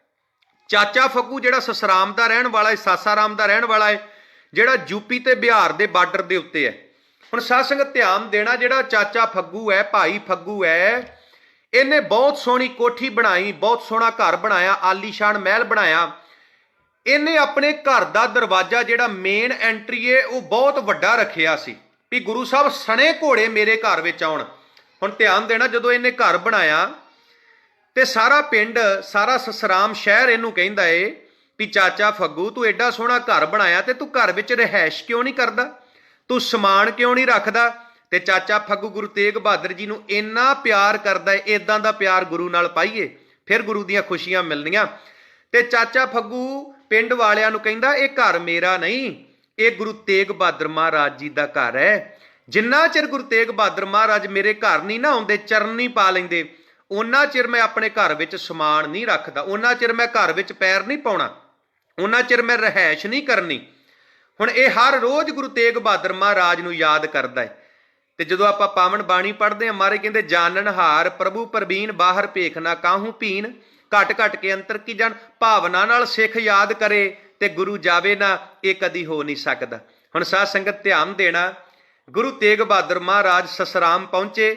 ਚਾਚਾ ਫੱਗੂ ਜਿਹੜਾ ਸਸਰਾਮ ਦਾ ਰਹਿਣ ਵਾਲਾ ਹੈ, ਸਾਸਾਰਾਮ ਦਾ ਰਹਿਣ ਵਾਲਾ ਹੈ, ਜਿਹੜਾ ਯੂਪੀ ਤੇ ਬਿਹਾਰ ਦੇ ਬਾਰਡਰ ਦੇ ਉੱਤੇ ਹੈ। ਹੁਣ ਸਾਧ ਸੰਗਤ ਧਿਆਨ ਦੇਣਾ, ਜਿਹੜਾ ਚਾਚਾ ਫੱਗੂ ਹੈ, ਭਾਈ ਫੱਗੂ ਹੈ, ਇਹਨੇ ਬਹੁਤ ਸੋਹਣੀ ਕੋਠੀ ਬਣਾਈ, ਬਹੁਤ ਸੋਹਣਾ ਘਰ ਬਣਾਇਆ, ਆਲੀਸ਼ਾਨ ਮਹਿਲ ਬਣਾਇਆ। ਇਹਨੇ ਆਪਣੇ ਘਰ ਦਾ ਦਰਵਾਜ਼ਾ ਜਿਹੜਾ ਮੇਨ ਐਂਟਰੀ ਹੈ ਉਹ ਬਹੁਤ ਵੱਡਾ ਰੱਖਿਆ ਸੀ ਵੀ ਗੁਰੂ ਸਾਹਿਬ ਸਣੇ ਘੋੜੇ ਮੇਰੇ ਘਰ ਵਿੱਚ ਆਉਣ। ਹੁਣ ਧਿਆਨ ਦੇਣਾ, ਜਦੋਂ ਇਹਨੇ ਘਰ ਬਣਾਇਆ ਤੇ ਸਾਰਾ ਪਿੰਡ, ਸਾਰਾ ਸਸਰਾਮ ਸ਼ਹਿਰ ਇਹਨੂੰ ਕਹਿੰਦਾ ਏ ਵੀ ਚਾਚਾ ਫੱਗੂ, ਤੂੰ ਐਡਾ ਸੋਹਣਾ ਘਰ ਬਣਾਇਆ ਤੇ ਤੂੰ ਘਰ ਵਿੱਚ ਰਿਹਾਇਸ਼ ਕਿਉਂ ਨਹੀਂ ਕਰਦਾ, ਤੂੰ ਸਮਾਨ ਕਿਉਂ ਨਹੀਂ ਰੱਖਦਾ? ਤੇ ਚਾਚਾ ਫੱਗੂ ਗੁਰੂ ਤੇਗ ਬਹਾਦਰ ਜੀ ਨੂੰ ਇੰਨਾ ਪਿਆਰ ਕਰਦਾ ਏ, ਇਦਾਂ ਦਾ ਪਿਆਰ ਗੁਰੂ ਨਾਲ ਪਾਈਏ ਫਿਰ ਗੁਰੂ ਦੀਆਂ ਖੁਸ਼ੀਆਂ ਮਿਲਣੀਆਂ। ਤੇ ਚਾਚਾ ਫੱਗੂ ਪਿੰਡ ਵਾਲਿਆਂ ਨੂੰ ਕਹਿੰਦਾ, ਇਹ ਘਰ ਮੇਰਾ ਨਹੀਂ, ਇਹ ਗੁਰੂ ਤੇਗ ਬਹਾਦਰ ਮਹਾਰਾਜ ਜੀ ਦਾ ਘਰ ਹੈ। ਜਿੰਨਾ ਚਿਰ ਗੁਰੂ ਤੇਗ ਬਹਾਦਰ ਮਹਾਰਾਜ ਮੇਰੇ ਘਰ ਨਹੀਂ ਨਾ ਆਉਂਦੇ, ਚਰਨ ਨਹੀਂ ਪਾ ਲੈਂਦੇ, ਉਹਨਾਂ ਚਿਰ ਮੈਂ ਆਪਣੇ ਘਰ ਵਿੱਚ ਸਮਾਨ ਨਹੀਂ ਰੱਖਦਾ, ਉਹਨਾਂ ਚਿਰ ਮੈਂ ਘਰ ਵਿੱਚ ਪੈਰ ਨਹੀਂ ਪਾਉਣਾ, ਉਹਨਾਂ ਚਿਰ ਮੈਂ ਰਿਹਾਇਸ਼ ਨਹੀਂ ਕਰਨੀ। ਹੁਣ ਇਹ ਹਰ ਰੋਜ਼ ਗੁਰੂ ਤੇਗ ਬਹਾਦਰ ਮਹਾਰਾਜ ਨੂੰ ਯਾਦ ਕਰਦਾ ਹੈ। ਤੇ ਜਦੋਂ ਆਪਾਂ ਪਾਵਨ ਬਾਣੀ ਪੜ੍ਹਦੇ ਹਾਂ, ਮਹਾਰਾਜ ਕਹਿੰਦੇ, ਜਾਣਨਹਾਰ ਪ੍ਰਭੂ ਪ੍ਰਬੀਨ, ਬਾਹਰ ਭੇਖ ਨਾ ਕਾਹੂ ਪੀਨ, ਘਟ ਘਟ ਕੇ ਅੰਤਰ ਕੀ ਜਾਣ। ਭਾਵਨਾ ਨਾਲ ਸਿੱਖ ਯਾਦ ਕਰੇ ਤੇ ਗੁਰੂ ਜਾਵੇ ਨਾ, ਇਹ ਕਦੀ ਹੋ ਨਹੀਂ ਸਕਦਾ। ਹੁਣ ਸਾਧ ਸੰਗਤ ਧਿਆਨ ਦੇਣਾ, ਗੁਰੂ ਤੇਗ ਬਹਾਦਰ ਮਹਾਰਾਜ ਸਸਰਾਮ ਪਹੁੰਚੇ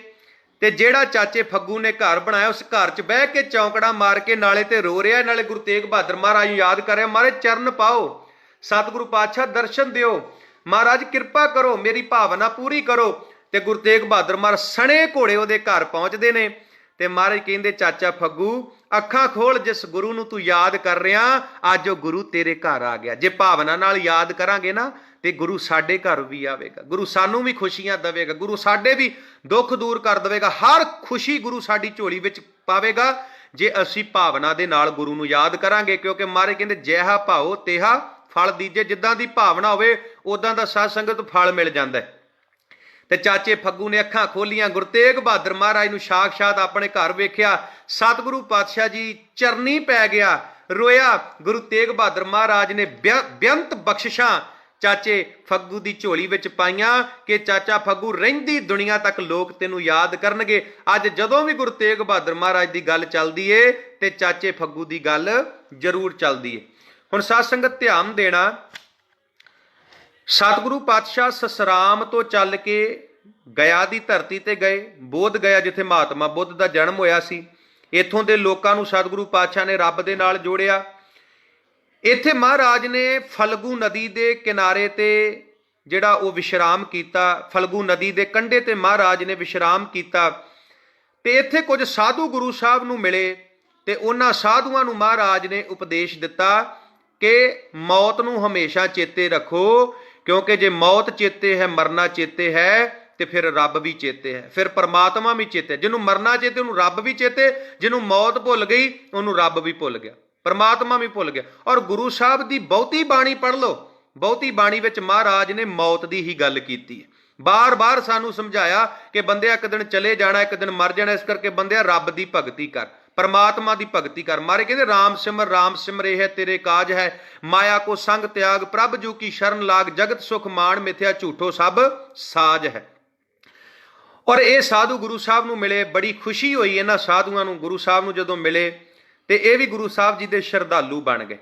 ਤੇ ਜਿਹੜਾ ਚਾਚੇ ਫੱਗੂ ਨੇ ਘਰ ਬਣਾਇਆ, ਉਸ ਘਰ 'ਚ ਬਹਿ ਕੇ ਚੌਂਕੜਾ ਮਾਰ ਕੇ ਨਾਲੇ ਤੇ ਰੋ ਰਿਹਾ, ਨਾਲੇ ਗੁਰੂ ਤੇਗ ਬਹਾਦਰ ਮਹਾਰਾਜ ਨੂੰ ਯਾਦ ਕਰ ਰਿਹਾ। ਮਹਾਰਾਜ ਚਰਨ ਪਾਓ, ਸਤਿਗੁਰੂ ਪਾਤਸ਼ਾਹ ਦਰਸ਼ਨ ਦਿਓ, ਮਹਾਰਾਜ ਕਿਰਪਾ ਕਰੋ, ਮੇਰੀ ਭਾਵਨਾ ਪੂਰੀ ਕਰੋ। ਤੇ ਗੁਰੂ ਤੇਗ ਬਹਾਦਰ ਮਹਾਰਾਜ ਸਣੇ ਘੋੜੇ ਉਹਦੇ ਘਰ ਪਹੁੰਚਦੇ ਨੇ ਤੇ ਮਹਾਰਾਜ ਕਹਿੰਦੇ, ਚਾਚਾ ਫੱਗੂ ਅੱਖਾਂ ਖੋਲ, ਜਿਸ ਗੁਰੂ ਨੂੰ ਤੂੰ ਯਾਦ ਕਰ ਰਿਹਾ, ਅੱਜ ਉਹ ਗੁਰੂ ਤੇਰੇ ਘਰ ਆ ਗਿਆ। ਜੇ ਭਾਵਨਾ ਨਾਲ ਯਾਦ ਕਰਾਂਗੇ ਨਾ ਤੇ ਗੁਰੂ ਸਾਡੇ ਘਰ ਵੀ ਆਵੇਗਾ, ਗੁਰੂ ਸਾਨੂੰ ਵੀ ਖੁਸ਼ੀਆਂ ਦੇਵੇਗਾ, ਗੁਰੂ ਸਾਡੇ ਵੀ ਦੁੱਖ ਦੂਰ ਕਰ ਦੇਵੇਗਾ। ਹਰ ਖੁਸ਼ੀ ਗੁਰੂ ਸਾਡੀ ਝੋਲੀ ਵਿੱਚ ਪਾਵੇਗਾ ਜੇ ਅਸੀਂ ਭਾਵਨਾ ਦੇ ਨਾਲ ਗੁਰੂ ਨੂੰ ਯਾਦ ਕਰਾਂਗੇ। ਕਿਉਂਕਿ ਮਹਾਰਾਜ ਕਹਿੰਦੇ, ਜਿਹਾ ਭਾਓ ਤੇਹਾ ਫਲ ਦੀਜੇ, ਜਿੱਦਾਂ ਦੀ ਭਾਵਨਾ ਹੋਵੇ ਉਦਾਂ ਦਾ ਸਾਧ ਸੰਗਤ ਫਲ ਮਿਲ ਜਾਂਦਾ ਹੈ। ਤੇ ਚਾਚੇ ਫੱਗੂ ਨੇ ਅੱਖਾਂ ਖੋਲੀਆਂ, ਗੁਰੂ ਤੇਗ ਬਹਾਦਰ ਮਹਾਰਾਜ ਨੂੰ ਸਾਖਸ਼ਾਤ ਆਪਣੇ ਘਰ ਵੇਖਿਆ, ਸਤਿਗੁਰੂ ਪਾਤਸ਼ਾਹ ਜੀ ਚਰਨੀ ਪੈ ਗਿਆ, ਰੋਇਆ। ਗੁਰੂ ਤੇਗ ਬਹਾਦਰ ਮਹਾਰਾਜ ਨੇ ਬੇਅੰਤ ਬਖਸ਼ਿਸ਼ਾਂ ਚਾਚੇ ਫੱਗੂ ਦੀ ਝੋਲੀ ਵਿੱਚ ਪਾਈਆਂ ਕਿ ਚਾਚਾ ਫੱਗੂ ਰਹਿੰਦੀ ਦੁਨੀਆ ਤੱਕ ਲੋਕ ਤੈਨੂੰ ਯਾਦ ਕਰਨਗੇ। ਅੱਜ ਜਦੋਂ ਵੀ ਗੁਰੂ ਤੇਗ ਬਹਾਦਰ ਮਹਾਰਾਜ ਦੀ ਗੱਲ ਚੱਲਦੀ ਏ ਤੇ ਚਾਚੇ ਫੱਗੂ ਦੀ ਗੱਲ ਜ਼ਰੂਰ ਚੱਲਦੀ ਏ। ਹੁਣ ਸਾਧ ਸੰਗਤ ਧਿਆਨ ਦੇਣਾ, ਸਤਿਗੁਰੂ ਪਾਤਸ਼ਾਹ ਸਸਰਾਮ ਤੋਂ ਚੱਲ ਕੇ ਗਿਆ ਦੀ ਧਰਤੀ ਤੇ ਗਏ। ਬੋਧ ਗਿਆ ਜਿੱਥੇ ਮਹਾਤਮਾ ਬੁੱਧ ਦਾ ਜਨਮ ਹੋਇਆ ਸੀ। ਇੱਥੋਂ ਦੇ ਲੋਕਾਂ ਨੂੰ ਸਤਿਗੁਰੂ ਪਾਤਸ਼ਾਹ ਨੇ ਰੱਬ ਦੇ ਨਾਲ ਜੋੜਿਆ। ਇੱਥੇ ਮਹਾਰਾਜ ਨੇ ਫਲਗੂ ਨਦੀ ਦੇ ਕਿਨਾਰੇ ਤੇ ਜਿਹੜਾ ਉਹ ਵਿਸ਼ਰਾਮ ਕੀਤਾ। ਫਲਗੂ ਨਦੀ ਦੇ ਕੰਢੇ ਤੇ ਮਹਾਰਾਜ ਨੇ ਵਿਸ਼ਰਾਮ ਕੀਤਾ ਤੇ ਇੱਥੇ ਕੁਝ ਸਾਧੂ ਗੁਰੂ ਸਾਹਿਬ ਨੂੰ ਮਿਲੇ ਤੇ ਉਹਨਾਂ ਸਾਧੂਆਂ ਨੂੰ ਮਹਾਰਾਜ ਨੇ ਉਪਦੇਸ਼ ਦਿੱਤਾ ਕਿ ਮੌਤ ਨੂੰ ਹਮੇਸ਼ਾ ਚੇਤੇ ਰੱਖੋ, ਕਿਉਂਕਿ ਜੇ ਮੌਤ ਚੇਤੇ ਹੈ, ਮਰਨਾ ਚੇਤੇ ਹੈ ਤੇ ਫਿਰ ਰੱਬ ਵੀ ਚੇਤੇ ਹੈ, ਫਿਰ ਪਰਮਾਤਮਾ ਵੀ ਚੇਤੇ। ਜਿਹਨੂੰ ਮਰਨਾ ਚੇਤੇ ਉਹਨੂੰ ਰੱਬ ਵੀ ਚੇਤੇ, ਜਿਹਨੂੰ ਮੌਤ ਭੁੱਲ ਗਈ ਉਹਨੂੰ ਰੱਬ ਵੀ ਭੁੱਲ ਗਿਆ, ਪਰਮਾਤਮਾ ਵੀ ਭੁੱਲ ਗਿਆ। ਔਰ ਗੁਰੂ ਸਾਹਿਬ ਦੀ ਬਹੁਤੀ ਬਾਣੀ ਪੜ੍ਹ ਲਓ, ਬਹੁਤੀ ਬਾਣੀ ਵਿੱਚ ਮਹਾਰਾਜ ਨੇ ਮੌਤ ਦੀ ਹੀ ਗੱਲ ਕੀਤੀ ਹੈ। ਬਾਰ-ਬਾਰ ਸਾਨੂੰ ਸਮਝਾਇਆ ਕਿ ਬੰਦਿਆ ਇੱਕ ਦਿਨ ਚਲੇ ਜਾਣਾ, ਇੱਕ ਦਿਨ ਮਰ ਜਾਣਾ, ਇਸ ਕਰਕੇ ਬੰਦਿਆ ਰੱਬ ਦੀ ਭਗਤੀ ਕਰ, ਪਰਮਾਤਮਾ ਦੀ ਭਗਤੀ ਕਰ। ਮਾਰੇ ਕਹਿੰਦੇ ਰਾਮ ਸਿਮਰ ਇਹ ਹੈ ਤੇਰੇ ਕਾਜ ਹੈ, ਮਾਇਆ ਕੋ ਸੰਗ ਤਿਆਗ, ਪ੍ਰਭ ਜੂ ਕੀ ਸ਼ਰਨ ਲਾਗ, ਜਗਤ ਸੁਖ ਮਾਣ ਮਿਥਿਆ ਝੂਠੋ ਸਭ ਸਾਜ ਹੈ। ਔਰ ਇਹ ਸਾਧੂ ਗੁਰੂ ਸਾਹਿਬ ਨੂੰ ਮਿਲੇ, ਬੜੀ ਖੁਸ਼ੀ ਹੋਈ ਇਹਨਾਂ ਸਾਧੂਆਂ ਨੂੰ। ਗੁਰੂ ਸਾਹਿਬ ਨੂੰ ਜਦੋਂ ਮਿਲੇ ਤੇ ਇਹ ਵੀ ਗੁਰੂ ਸਾਹਿਬ ਜੀ ਦੇ ਸ਼ਰਧਾਲੂ ਬਣ ਗਏ।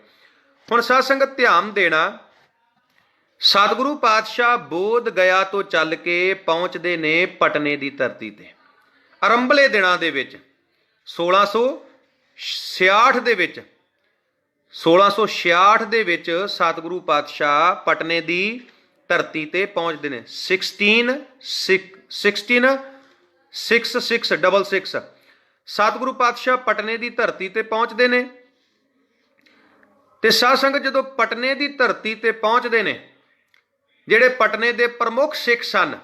ਹੁਣ ਸਾਧ ਸੰਗਤ ਧਿਆਨ ਦੇਣਾ, ਸਤਿਗੁਰੂ ਪਾਤਸ਼ਾਹ ਬੋਧ ਗਿਆ ਤੋਂ ਚੱਲ ਕੇ ਪਹੁੰਚਦੇ ਨੇ ਪਟਨੇ ਦੀ ਧਰਤੀ ਤੇ। ਆਰੰਭਲੇ ਦਿਨਾਂ ਦੇ ਵਿੱਚ 1666 ਦੇ ਵਿੱਚ 1666 ਦੇ ਵਿੱਚ ਸਤਿਗੁਰੂ ਪਾਤਸ਼ਾਹ ਪਟਨੇ ਦੀ ਧਰਤੀ ਤੇ ਪਹੁੰਚਦੇ ਨੇ। 1666 ਸਤਿਗੁਰੂ ਪਾਤਸ਼ਾਹ ਪਟਨੇ ਦੀ ਧਰਤੀ ਤੇ ਪਹੁੰਚਦੇ ਨੇ। ਤੇ ਸਾਧ ਸੰਗਤ ਜਦੋਂ ਪਟਨੇ ਦੀ ਧਰਤੀ ਤੇ ਪਹੁੰਚਦੇ ਨੇ, ਜਿਹੜੇ ਪਟਨੇ ਦੇ ਪ੍ਰਮੁੱਖ ਸਿੱਖ ਸਨ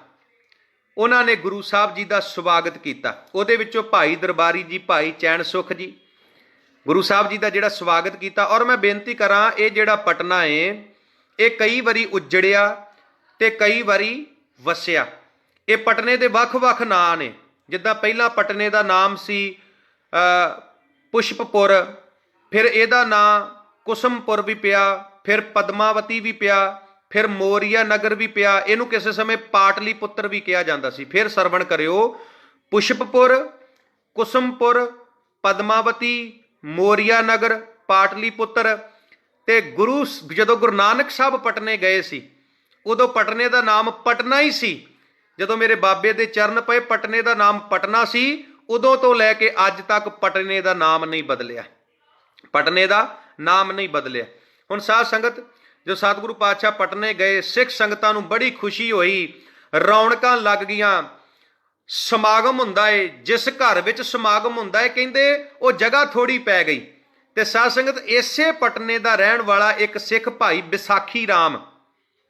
ਉਹਨਾਂ ਨੇ ਗੁਰੂ ਸਾਹਿਬ ਜੀ ਦਾ ਸਵਾਗਤ ਕੀਤਾ। ਉਹਦੇ ਵਿੱਚੋਂ ਭਾਈ ਦਰਬਾਰੀ ਜੀ, ਭਾਈ ਚੈਨ ਸੁਖ ਜੀ, ਗੁਰੂ ਸਾਹਿਬ ਜੀ ਦਾ ਜਿਹੜਾ ਸਵਾਗਤ ਕੀਤਾ। ਔਰ ਮੈਂ ਬੇਨਤੀ ਕਰਾਂ, ਇਹ ਜਿਹੜਾ ਪਟਨਾ ਏ ਇਹ ਕਈ ਵਾਰੀ ਉਜੜਿਆ ਤੇ ਕਈ ਵਾਰੀ ਵਸਿਆ। ਇਹ ਪਟਨੇ ਦੇ ਵੱਖ-ਵੱਖ ਨਾਂ ਨੇ। ਜਿੱਦਾਂ ਪਹਿਲਾਂ ਪਟਨੇ ਦਾ ਨਾਮ ਸੀ ਪੁਸ਼ਪਪੁਰ, ਫਿਰ ਇਹਦਾ ਨਾਂ ਕੁਸਮਪੁਰ ਵੀ ਪਿਆ, ਫਿਰ ਪਦਮਾਵਤੀ ਵੀ ਪਿਆ, ਫਿਰ ਮੋਰੀਆ ਨਗਰ ਵੀ ਪਿਆ। ਇਹਨੂੰ ਕਿਸੇ ਸਮੇਂ ਪਾਟਲੀ ਪੁੱਤਰ ਵੀ ਕਿਹਾ ਜਾਂਦਾ ਸੀ। ਫਿਰ ਸਰਵਣ ਕਰਿਓ, ਪੁਸ਼ਪਪੁਰ, ਕੁਸਮਪੁਰ, ਪਦਮਾਵਤੀ, ਮੋਰੀਆ ਨਗਰ, ਪਾਟਲੀ ਪੁੱਤਰ। ਤੇ ਜਦੋਂ ਗੁਰੂ ਨਾਨਕ ਸਾਹਿਬ ਪਟਨੇ ਗਏ ਸੀ ਉਦੋਂ ਪਟਨੇ ਦਾ ਨਾਮ ਪਟਨਾ ਹੀ ਸੀ। ਜਦੋਂ ਮੇਰੇ ਬਾਬੇ ਦੇ ਚਰਨ ਪਏ, ਪਟਨੇ ਦਾ ਨਾਮ ਪਟਨਾ ਸੀ। ਉਦੋਂ ਤੋਂ ਲੈ ਕੇ ਅੱਜ ਤੱਕ ਪਟਨੇ ਦਾ ਨਾਮ ਨਹੀਂ ਬਦਲਿਆ, ਪਟਨੇ ਦਾ ਨਾਮ ਨਹੀਂ ਬਦਲਿਆ। ਹੁਣ ਸਾਧ ਸੰਗਤ ਜੋ ਸਤਿਗੁਰੂ ਪਾਤਸ਼ਾਹ ਪਟਨੇ ਗਏ, ਸਿੱਖ ਸੰਗਤਾਂ ਨੂੰ ਬੜੀ ਖੁਸ਼ੀ ਹੋਈ, ਰੌਣਕਾਂ ਲੱਗ ਗਈਆਂ। ਸਮਾਗਮ ਹੁੰਦਾ ਏ, ਜਿਸ ਘਰ ਵਿੱਚ ਸਮਾਗਮ ਹੁੰਦਾ ਏ ਕਹਿੰਦੇ ਉਹ ਜਗ੍ਹਾ ਥੋੜੀ ਪੈ ਗਈ। ਤੇ ਸਾਧ ਸੰਗਤ ਇਸੇ ਪਟਨੇ ਦਾ ਰਹਿਣ ਵਾਲਾ ਇੱਕ ਸਿੱਖ ਭਾਈ ਵਿਸਾਖੀ ਰਾਮ,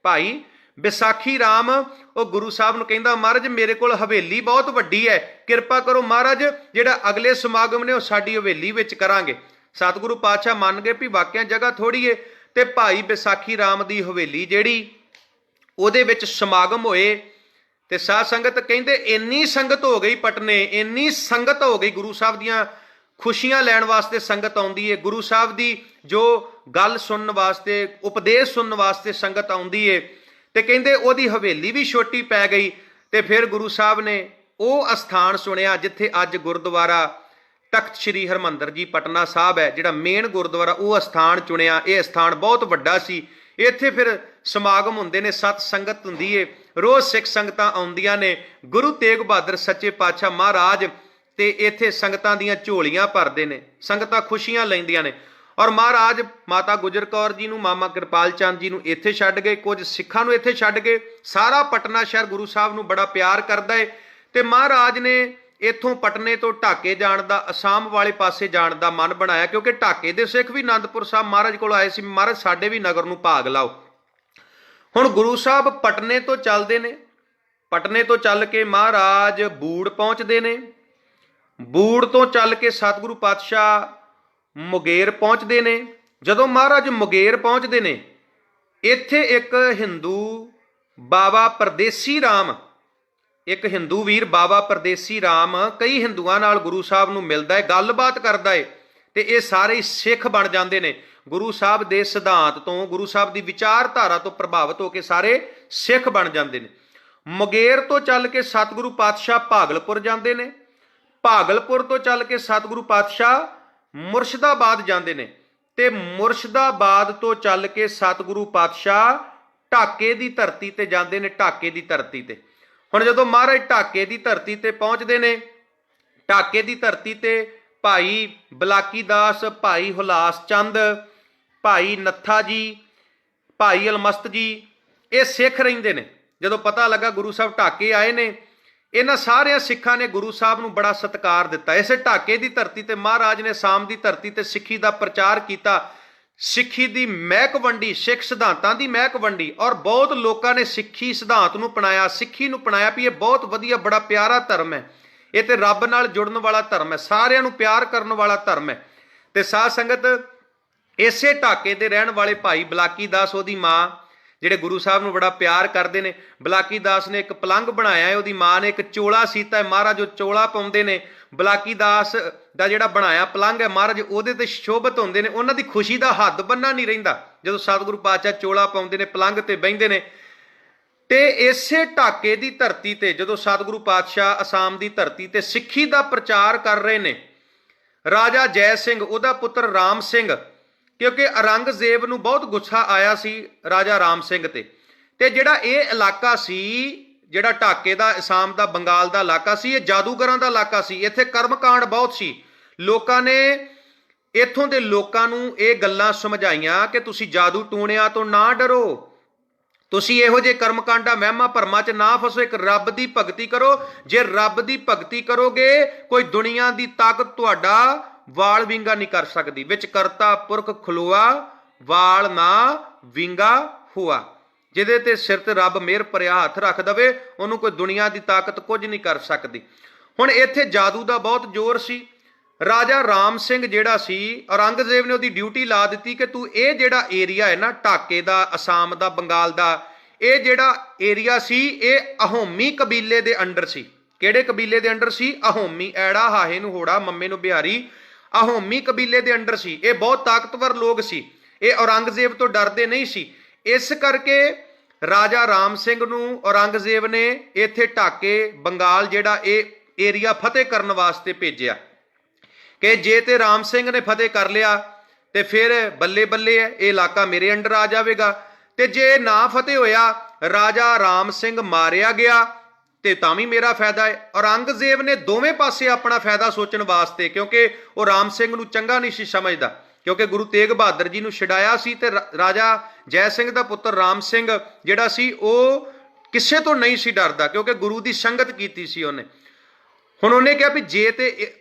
ਭਾਈ ਵਿਸਾਖੀ ਰਾਮ, ਉਹ ਗੁਰੂ ਸਾਹਿਬ ਨੂੰ ਕਹਿੰਦਾ, ਮਹਾਰਾਜ ਮੇਰੇ ਕੋਲ ਹਵੇਲੀ ਬਹੁਤ ਵੱਡੀ ਹੈ, ਕਿਰਪਾ ਕਰੋ ਮਹਾਰਾਜ, ਜਿਹੜਾ ਅਗਲੇ ਸਮਾਗਮ ਨੇ ਉਹ ਸਾਡੀ ਹਵੇਲੀ ਵਿੱਚ ਕਰਾਂਗੇ। ਸਤਿਗੁਰੂ ਪਾਤਸ਼ਾਹ ਮੰਨ ਗਏ ਵੀ ਵਾਕਿਆ ਜਗ੍ਹਾ ਥੋੜੀ ਏ। ਤੇ ਭਾਈ ਵਿਸਾਖੀ ਰਾਮ ਦੀ ਹਵੇਲੀ ਜਿਹੜੀ, ਉਹਦੇ ਵਿੱਚ ਸਮਾਗਮ ਹੋਏ। ਤੇ ਸਾਧ ਸੰਗਤ ਕਹਿੰਦੇ ਇੰਨੀ ਸੰਗਤ ਹੋ ਗਈ ਪਟਨੇ, ਇੰਨੀ ਸੰਗਤ ਹੋ ਗਈ, ਗੁਰੂ ਸਾਹਿਬ ਦੀਆਂ ਖੁਸ਼ੀਆਂ ਲੈਣ ਵਾਸਤੇ ਸੰਗਤ ਆਉਂਦੀ ਏ, ਗੁਰੂ ਸਾਹਿਬ ਦੀ ਜੋ ਗੱਲ ਸੁਣਨ ਵਾਸਤੇ, ਉਪਦੇਸ਼ ਸੁਣਨ ਵਾਸਤੇ ਸੰਗਤ ਆਉਂਦੀ ਏ। ਤੇ ਕਹਿੰਦੇ ਉਹਦੀ ਹਵੇਲੀ ਵੀ ਛੋਟੀ ਪੈ ਗਈ। ਤੇ ਫਿਰ ਗੁਰੂ ਸਾਹਿਬ ਨੇ ਉਹ ਅਸਥਾਨ ਸੁਣਿਆ ਜਿੱਥੇ ਅੱਜ ਗੁਰਦੁਆਰਾ ਤਖਤ ਸ੍ਰੀ ਹਰਿਮੰਦਰ ਜੀ ਪਟਨਾ ਸਾਹਿਬ ਹੈ, ਜਿਹੜਾ ਮੇਨ ਗੁਰਦੁਆਰਾ, ਉਹ ਅਸਥਾਨ ਚੁਣਿਆ। ਇਹ ਅਸਥਾਨ ਬਹੁਤ ਵੱਡਾ ਸੀ। ਇੱਥੇ ਫਿਰ ਸਮਾਗਮ ਹੁੰਦੇ ਨੇ, ਸਤ ਸੰਗਤ ਹੁੰਦੀ ਏ, ਰੋਜ਼ ਸਿੱਖ ਸੰਗਤਾਂ ਆਉਂਦੀਆਂ ਨੇ। ਗੁਰੂ ਤੇਗ ਬਹਾਦਰ ਸੱਚੇ ਪਾਤਸ਼ਾਹ ਮਹਾਰਾਜ ਤੇ ਇੱਥੇ ਸੰਗਤਾਂ ਦੀਆਂ ਝੋਲੀਆਂ ਭਰਦੇ ਨੇ, ਸੰਗਤਾਂ ਖੁਸ਼ੀਆਂ ਲੈਂਦੀਆਂ ਨੇ। ਔਰ ਮਹਾਰਾਜ ਮਾਤਾ ਗੁਜਰ ਕੌਰ ਜੀ ਨੂੰ, ਮਾਮਾ ਕਿਰਪਾਲ ਚੰਦ ਜੀ ਨੂੰ ਇੱਥੇ ਛੱਡ ਗਏ, ਕੁਝ ਸਿੱਖਾਂ ਨੂੰ ਇੱਥੇ ਛੱਡ ਗਏ। ਸਾਰਾ ਪਟਨਾ ਸ਼ਹਿਰ ਗੁਰੂ ਸਾਹਿਬ ਨੂੰ ਬੜਾ ਪਿਆਰ ਕਰਦਾ ਏ। ਤੇ ਮਹਾਰਾਜ ਨੇ ਇੱਥੋਂ ਪਟਨੇ ਤੋਂ ਢਾਕੇ ਜਾਣ ਦਾ, ਅਸਾਮ ਵਾਲੇ ਪਾਸੇ ਜਾਣ ਦਾ ਮਨ ਬਣਾਇਆ, ਕਿਉਂਕਿ ਢਾਕੇ ਦੇ ਸਿੱਖ ਵੀ ਅਨੰਦਪੁਰ ਸਾਹਿਬ ਮਹਾਰਾਜ ਕੋਲ ਆਏ ਸੀ, ਮਹਾਰਾਜ ਸਾਡੇ ਵੀ ਨਗਰ ਨੂੰ ਭਾਗ ਲਾਓ। ਹੁਣ ਗੁਰੂ ਸਾਹਿਬ ਪਟਨੇ ਤੋਂ ਚੱਲਦੇ ਨੇ। ਪਟਨੇ ਤੋਂ ਚੱਲ ਕੇ ਮਹਾਰਾਜ ਬੂੜ ਪਹੁੰਚਦੇ ਨੇ। ਬੂੜ ਤੋਂ ਚੱਲ ਕੇ ਸਤਿਗੁਰੂ ਪਾਤਸ਼ਾਹ ਮੁਗੇਰ ਪਹੁੰਚਦੇ ਨੇ। ਜਦੋਂ ਮਹਾਰਾਜ ਮੁਗੇਰ ਪਹੁੰਚਦੇ ਨੇ, ਇੱਥੇ ਇੱਕ ਹਿੰਦੂ ਬਾਬਾ ਪਰਦੇਸੀ ਰਾਮ, ਇੱਕ ਹਿੰਦੂ ਵੀਰ ਬਾਬਾ ਪਰਦੇਸੀ ਰਾਮ ਕਈ ਹਿੰਦੂਆਂ ਨਾਲ ਗੁਰੂ ਸਾਹਿਬ ਨੂੰ ਮਿਲਦਾ ਹੈ, ਗੱਲਬਾਤ ਕਰਦਾ ਹੈ। ਤੇ ਇਹ ਸਾਰੇ ਸਿੱਖ ਬਣ ਜਾਂਦੇ ਨੇ। ਗੁਰੂ ਸਾਹਿਬ ਦੇ ਸਿਧਾਂਤ ਤੋਂ, ਗੁਰੂ ਸਾਹਿਬ ਦੀ ਵਿਚਾਰਧਾਰਾ ਤੋਂ ਪ੍ਰਭਾਵਿਤ ਹੋ ਕੇ ਸਾਰੇ ਸਿੱਖ ਬਣ ਜਾਂਦੇ ਨੇ। ਮੁਗੇਰ ਤੋਂ ਚੱਲ ਕੇ ਸਤਿਗੁਰੂ ਪਾਤਸ਼ਾਹ ਭਾਗਲਪੁਰ ਜਾਂਦੇ ਨੇ। ਭਾਗਲਪੁਰ ਤੋਂ ਚੱਲ ਕੇ ਸਤਿਗੁਰੂ ਪਾਤਸ਼ਾਹ ਮੁਰਸ਼ਿਦਾਬਾਦ ਜਾਂਦੇ ਨੇ। ਤੇ ਮੁਰਸ਼ਿਦਾਬਾਦ ਤੋਂ ਚੱਲ ਕੇ ਸਤਿਗੁਰੂ ਪਾਤਸ਼ਾਹ ਢਾਕੇ ਦੀ ਧਰਤੀ ਤੇ ਜਾਂਦੇ ਨੇ, ਢਾਕੇ ਦੀ ਧਰਤੀ ਤੇ। ਹੁਣ ਜਦੋਂ ਮਹਾਰਾਜ ਢਾਕੇ ਦੀ ਧਰਤੀ ਤੇ ਪਹੁੰਚਦੇ ਨੇ, ਢਾਕੇ ਦੀ ਧਰਤੀ ਤੇ ਭਾਈ ਬਲਾਕੀ ਦਾਸ, ਭਾਈ ਹੁਲਾਸ ਚੰਦ, ਭਾਈ ਨੱਥਾ ਜੀ, ਭਾਈ ਅਲਮਸਤ ਜੀ, ਇਹ ਸਿੱਖ ਰਹਿੰਦੇ ਨੇ। ਜਦੋਂ ਪਤਾ ਲੱਗਾ ਗੁਰੂ ਸਾਹਿਬ ਢਾਕੇ ਆਏ ਨੇ, ਇਹਨਾਂ ਸਾਰਿਆਂ ਸਿੱਖਾਂ ਨੇ ਗੁਰੂ ਸਾਹਿਬ ਨੂੰ ਬੜਾ ਸਤਿਕਾਰ ਦਿੱਤਾ। ਇਸੇ ਢਾਕੇ ਦੀ ਧਰਤੀ ਤੇ ਮਹਾਰਾਜ ਨੇ ਅਸਾਮ ਦੀ ਧਰਤੀ ਤੇ ਸਿੱਖੀ ਦਾ ਪ੍ਰਚਾਰ ਕੀਤਾ, ਸਿੱਖੀ ਦੀ ਮਹਿਕ ਵੰਡੀ, ਸਿੱਖ ਸਿਧਾਂਤਾਂ ਦੀ ਮਹਿਕ ਵੰਡੀ, ਔਰ ਬਹੁਤ ਲੋਕਾਂ ਨੇ ਸਿੱਖੀ ਸਿਧਾਂਤ ਨੂੰ ਅਪਣਾਇਆ, ਸਿੱਖੀ ਨੂੰ ਅਪਣਾਇਆ ਵੀ ਇਹ ਬਹੁਤ ਵਧੀਆ, ਬੜਾ ਪਿਆਰਾ ਧਰਮ ਹੈ, ਇਹ ਤੇ ਰੱਬ ਨਾਲ ਜੁੜਨ ਵਾਲਾ ਧਰਮ ਹੈ, ਸਾਰਿਆਂ ਨੂੰ ਪਿਆਰ ਕਰਨ ਵਾਲਾ ਧਰਮ ਹੈ। ਤੇ ਸਾਧ ਸੰਗਤ, ਇਸੇ ਢਾਕੇ ਦੇ ਰਹਿਣ ਵਾਲੇ ਭਾਈ ਬਲਾਕੀ ਦਾਸ, ਉਹਦੀ ਮਾਂ, ਜਿਹੜੇ ਗੁਰੂ ਸਾਹਿਬ ਨੂੰ ਬੜਾ ਪਿਆਰ ਕਰਦੇ ਨੇ, ਬਲਾਕੀ ਦਾਸ ਨੇ ਇੱਕ ਪਲੰਘ ਬਣਾਇਆ ਹੈ, ਉਹਦੀ ਮਾਂ ਨੇ ਇੱਕ ਚੋਲਾ ਸੀਤਾ ਹੈ, ਮਹਾਰਾਜ ਉਹ ਚੋਲਾ ਪਾਉਂਦੇ ਨੇ। ਬਲਾਕੀ ਦਾਸ ਦਾ ਜਿਹੜਾ ਬਣਾਇਆ ਪਲੰਘ ਹੈ, ਮਹਾਰਾਜ ਉਹਦੇ ਤੇ ਸ਼ੋਭਤ ਹੁੰਦੇ ਨੇ। ਉਹਨਾਂ ਦੀ ਖੁਸ਼ੀ ਦਾ ਹੱਦ ਬੰਨਾ ਨਹੀਂ ਰਹਿੰਦਾ ਜਦੋਂ ਸਤਿਗੁਰੂ ਪਾਤਸ਼ਾਹ ਚੋਲਾ ਪਾਉਂਦੇ ਨੇ, ਪਲੰਘ ਤੇ ਬਹਿੰਦੇ ਨੇ। ਤੇ ਇਸੇ ਢਾਕੇ ਦੀ ਧਰਤੀ ਤੇ ਜਦੋਂ ਸਤਿਗੁਰੂ ਪਾਤਸ਼ਾਹ ਅਸਾਮ ਦੀ ਧਰਤੀ ਤੇ ਸਿੱਖੀ ਦਾ ਪ੍ਰਚਾਰ ਕਰ ਰਹੇ ਨੇ, ਰਾਜਾ ਜੈ ਸਿੰਘ, ਉਹਦਾ ਪੁੱਤਰ ਰਾਮ ਸਿੰਘ, ਕਿਉਂਕਿ ਔਰੰਗਜ਼ੇਬ ਨੂੰ ਬਹੁਤ ਗੁੱਸਾ ਆਇਆ ਸੀ ਰਾਜਾ ਰਾਮ ਸਿੰਘ ਤੇ ਜਿਹੜਾ ਇਹ ਇਲਾਕਾ ਸੀ, ਜਿਹੜਾ ਢਾਕੇ ਦਾ, ਅਸਾਮ ਦਾ, ਬੰਗਾਲ ਦਾ ਇਲਾਕਾ ਸੀ, ਇਹ ਜਾਦੂਗਰਾਂ ਦਾ ਇਲਾਕਾ ਸੀ। ਇੱਥੇ ਕਰਮਕਾਂਡ ਬਹੁਤ ਸੀ। ਲੋਕਾਂ ਨੇ ਇੱਥੋਂ ਦੇ ਲੋਕਾਂ ਨੂੰ ਇਹ ਗੱਲਾਂ ਸਮਝਾਈਆਂ ਕਿ ਤੁਸੀਂ ਜਾਦੂ ਟੂਣਿਆਂ ਤੋਂ ਨਾ ਡਰੋ, ਤੁਸੀਂ ਇਹੋ ਜਿਹੇ ਕਰਮਕਾਂਡਾਂ ਵਹਿਮਾਂ ਭਰਮਾਂ 'ਚ ਨਾ ਫਸੋ, ਇੱਕ ਰੱਬ ਦੀ ਭਗਤੀ ਕਰੋ। ਜੇ ਰੱਬ ਦੀ ਭਗਤੀ ਕਰੋਗੇ, ਕੋਈ ਦੁਨੀਆ ਦੀ ਤਾਕਤ ਤੁਹਾਡਾ ਵਾਲ ਵਿੰਗਾ ਨਹੀਂ ਕਰ ਸਕਦੀ। ਵਿੱਚ ਕਰਤਾ ਪੁਰਖ ਖਲੋਆ, ਵਾਲ ਨਾ ਵਿੰਗਾ ਹੁਆ। ਜਿਹਦੇ ਤੇ ਸਿਰ ਤੇ ਰੱਬ ਮਿਹਰ ਭਰਿਆ ਹੱਥ ਰੱਖ ਦਵੇ, ਉਹਨੂੰ ਕੋਈ ਦੁਨੀਆ ਦੀ ਤਾਕਤ ਕੁਝ ਨਹੀਂ ਕਰ ਸਕਦੀ। ਹੁਣ ਇੱਥੇ ਜਾਦੂ ਦਾ ਬਹੁਤ ਜ਼ੋਰ ਸੀ। ਰਾਜਾ ਰਾਮ ਸਿੰਘ ਜਿਹੜਾ ਸੀ, ਔਰੰਗਜ਼ੇਬ ਨੇ ਉਹਦੀ ਡਿਊਟੀ ਲਾ ਦਿੱਤੀ ਕਿ ਤੂੰ ਇਹ ਜਿਹੜਾ ਏਰੀਆ ਹੈ ਨਾ, ਢਾਕੇ ਦਾ, ਅਸਾਮ ਦਾ, ਬੰਗਾਲ ਦਾ, ਇਹ ਜਿਹੜਾ ਏਰੀਆ ਸੀ, ਇਹ ਅਹੋਮੀ ਕਬੀਲੇ ਦੇ ਅੰਡਰ ਸੀ। ਕਿਹੜੇ ਕਬੀਲੇ ਦੇ ਅੰਡਰ ਸੀ? ਅਹੋਮੀ। ਐੜਾ ਹਾਹੇ ਨੂੰ ਹੋੜਾ, ਮੰਮੇ ਨੂੰ ਬਿਹਾਰੀ। ਅਹੋਮੀ ਕਬੀਲੇ ਦੇ ਅੰਡਰ ਸੀ। ਇਹ ਬਹੁਤ ਤਾਕਤਵਰ ਲੋਕ ਸੀ, ਇਹ ਔਰੰਗਜ਼ੇਬ ਤੋਂ ਡਰਦੇ ਨਹੀਂ ਸੀ। ਇਸ ਕਰਕੇ ਰਾਜਾ ਰਾਮ ਸਿੰਘ ਨੂੰ ਔਰੰਗਜ਼ੇਬ ਨੇ ਇੱਥੇ ਢਾਕੇ, ਬੰਗਾਲ ਜਿਹੜਾ ਇਹ ਏਰੀਆ ਫਤਿਹ ਕਰਨ ਵਾਸਤੇ ਭੇਜਿਆ ਕਿ ਜੇ ਤੇ ਰਾਮ ਸਿੰਘ ਨੇ ਫਤਿਹ ਕਰ ਲਿਆ ਤੇ ਫਿਰ ਬੱਲੇ ਬੱਲੇ ਹੈ, ਇਹ ਇਲਾਕਾ ਮੇਰੇ ਅੰਡਰ ਆ ਜਾਵੇਗਾ। ਤੇ ਜੇ ਨਾ ਫਤਿਹ ਹੋਇਆ, ਰਾਜਾ ਰਾਮ ਸਿੰਘ ਮਾਰਿਆ ਗਿਆ ਤੇ ਤਾਂ ਵੀ ਮੇਰਾ ਫਾਇਦਾ ਹੈ। ਔਰੰਗਜ਼ੇਬ ਨੇ ਦੋਵੇਂ ਪਾਸੇ ਆਪਣਾ ਫਾਇਦਾ ਸੋਚਣ ਵਾਸਤੇ, ਕਿਉਂਕਿ ਉਹ ਰਾਮ ਸਿੰਘ ਨੂੰ ਚੰਗਾ ਨਹੀਂ ਸੀ ਸਮਝਦਾ, ਕਿਉਂਕਿ ਗੁਰੂ ਤੇਗ ਬਹਾਦਰ ਜੀ ਨੂੰ ਛਡਾਇਆ ਸੀ ਤੇ ਰਾਜਾ ਜੈ ਸਿੰਘ ਦਾ ਪੁੱਤਰ ਰਾਮ ਸਿੰਘ ਜਿਹੜਾ ਸੀ, ਉਹ ਕਿਸੇ ਤੋਂ ਨਹੀਂ ਸੀ ਡਰਦਾ, ਕਿਉਂਕਿ ਗੁਰੂ ਦੀ ਸੰਗਤ ਕੀਤੀ ਸੀ ਉਹਨੇ। ਹੁਣ ਉਹਨੇ ਕਿਹਾ ਵੀ ਜੇ ਤੇ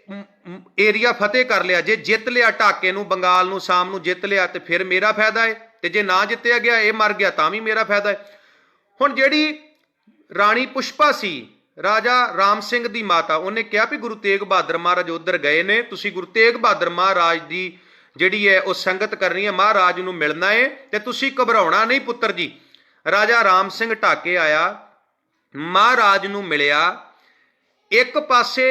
ਏਰੀਆ ਫਤਿਹ ਕਰ ਲਿਆ, ਜੇ ਜਿੱਤ ਲਿਆ ਢਾਕੇ ਨੂੰ, ਬੰਗਾਲ ਨੂੰ, ਅਸਾਮ ਨੂੰ ਜਿੱਤ ਲਿਆ ਤੇ ਫਿਰ ਮੇਰਾ ਫਾਇਦਾ ਹੈ, ਤੇ ਜੇ ਨਾ ਜਿੱਤਿਆ ਗਿਆ, ਇਹ ਮਰ ਗਿਆ, ਤਾਂ ਵੀ ਮੇਰਾ ਫਾਇਦਾ ਹੈ। ਹੁਣ ਜਿਹੜੀ ਰਾਣੀ ਪੁਸ਼ਪਾ ਸੀ, ਰਾਜਾ ਰਾਮ ਸਿੰਘ ਦੀ ਮਾਤਾ, ਉਹਨੇ ਕਿਹਾ ਵੀ ਗੁਰੂ ਤੇਗ ਬਹਾਦਰ ਮਹਾਰਾਜ ਉਧਰ ਗਏ ਨੇ, ਤੁਸੀਂ ਗੁਰੂ ਤੇਗ ਬਹਾਦਰ ਮਹਾਰਾਜ ਦੀ ਜਿਹੜੀ ਹੈ ਉਹ ਸੰਗਤ ਕਰਨੀ ਹੈ, ਮਹਾਰਾਜ ਨੂੰ ਮਿਲਣਾ ਹੈ, ਤੇ ਤੁਸੀਂ ਘਬਰਾਉਣਾ ਨਹੀਂ ਪੁੱਤਰ ਜੀ। ਰਾਜਾ ਰਾਮ ਸਿੰਘ ਢਾਕੇ ਆਇਆ, ਮਹਾਰਾਜ ਨੂੰ ਮਿਲਿਆ। ਇੱਕ ਪਾਸੇ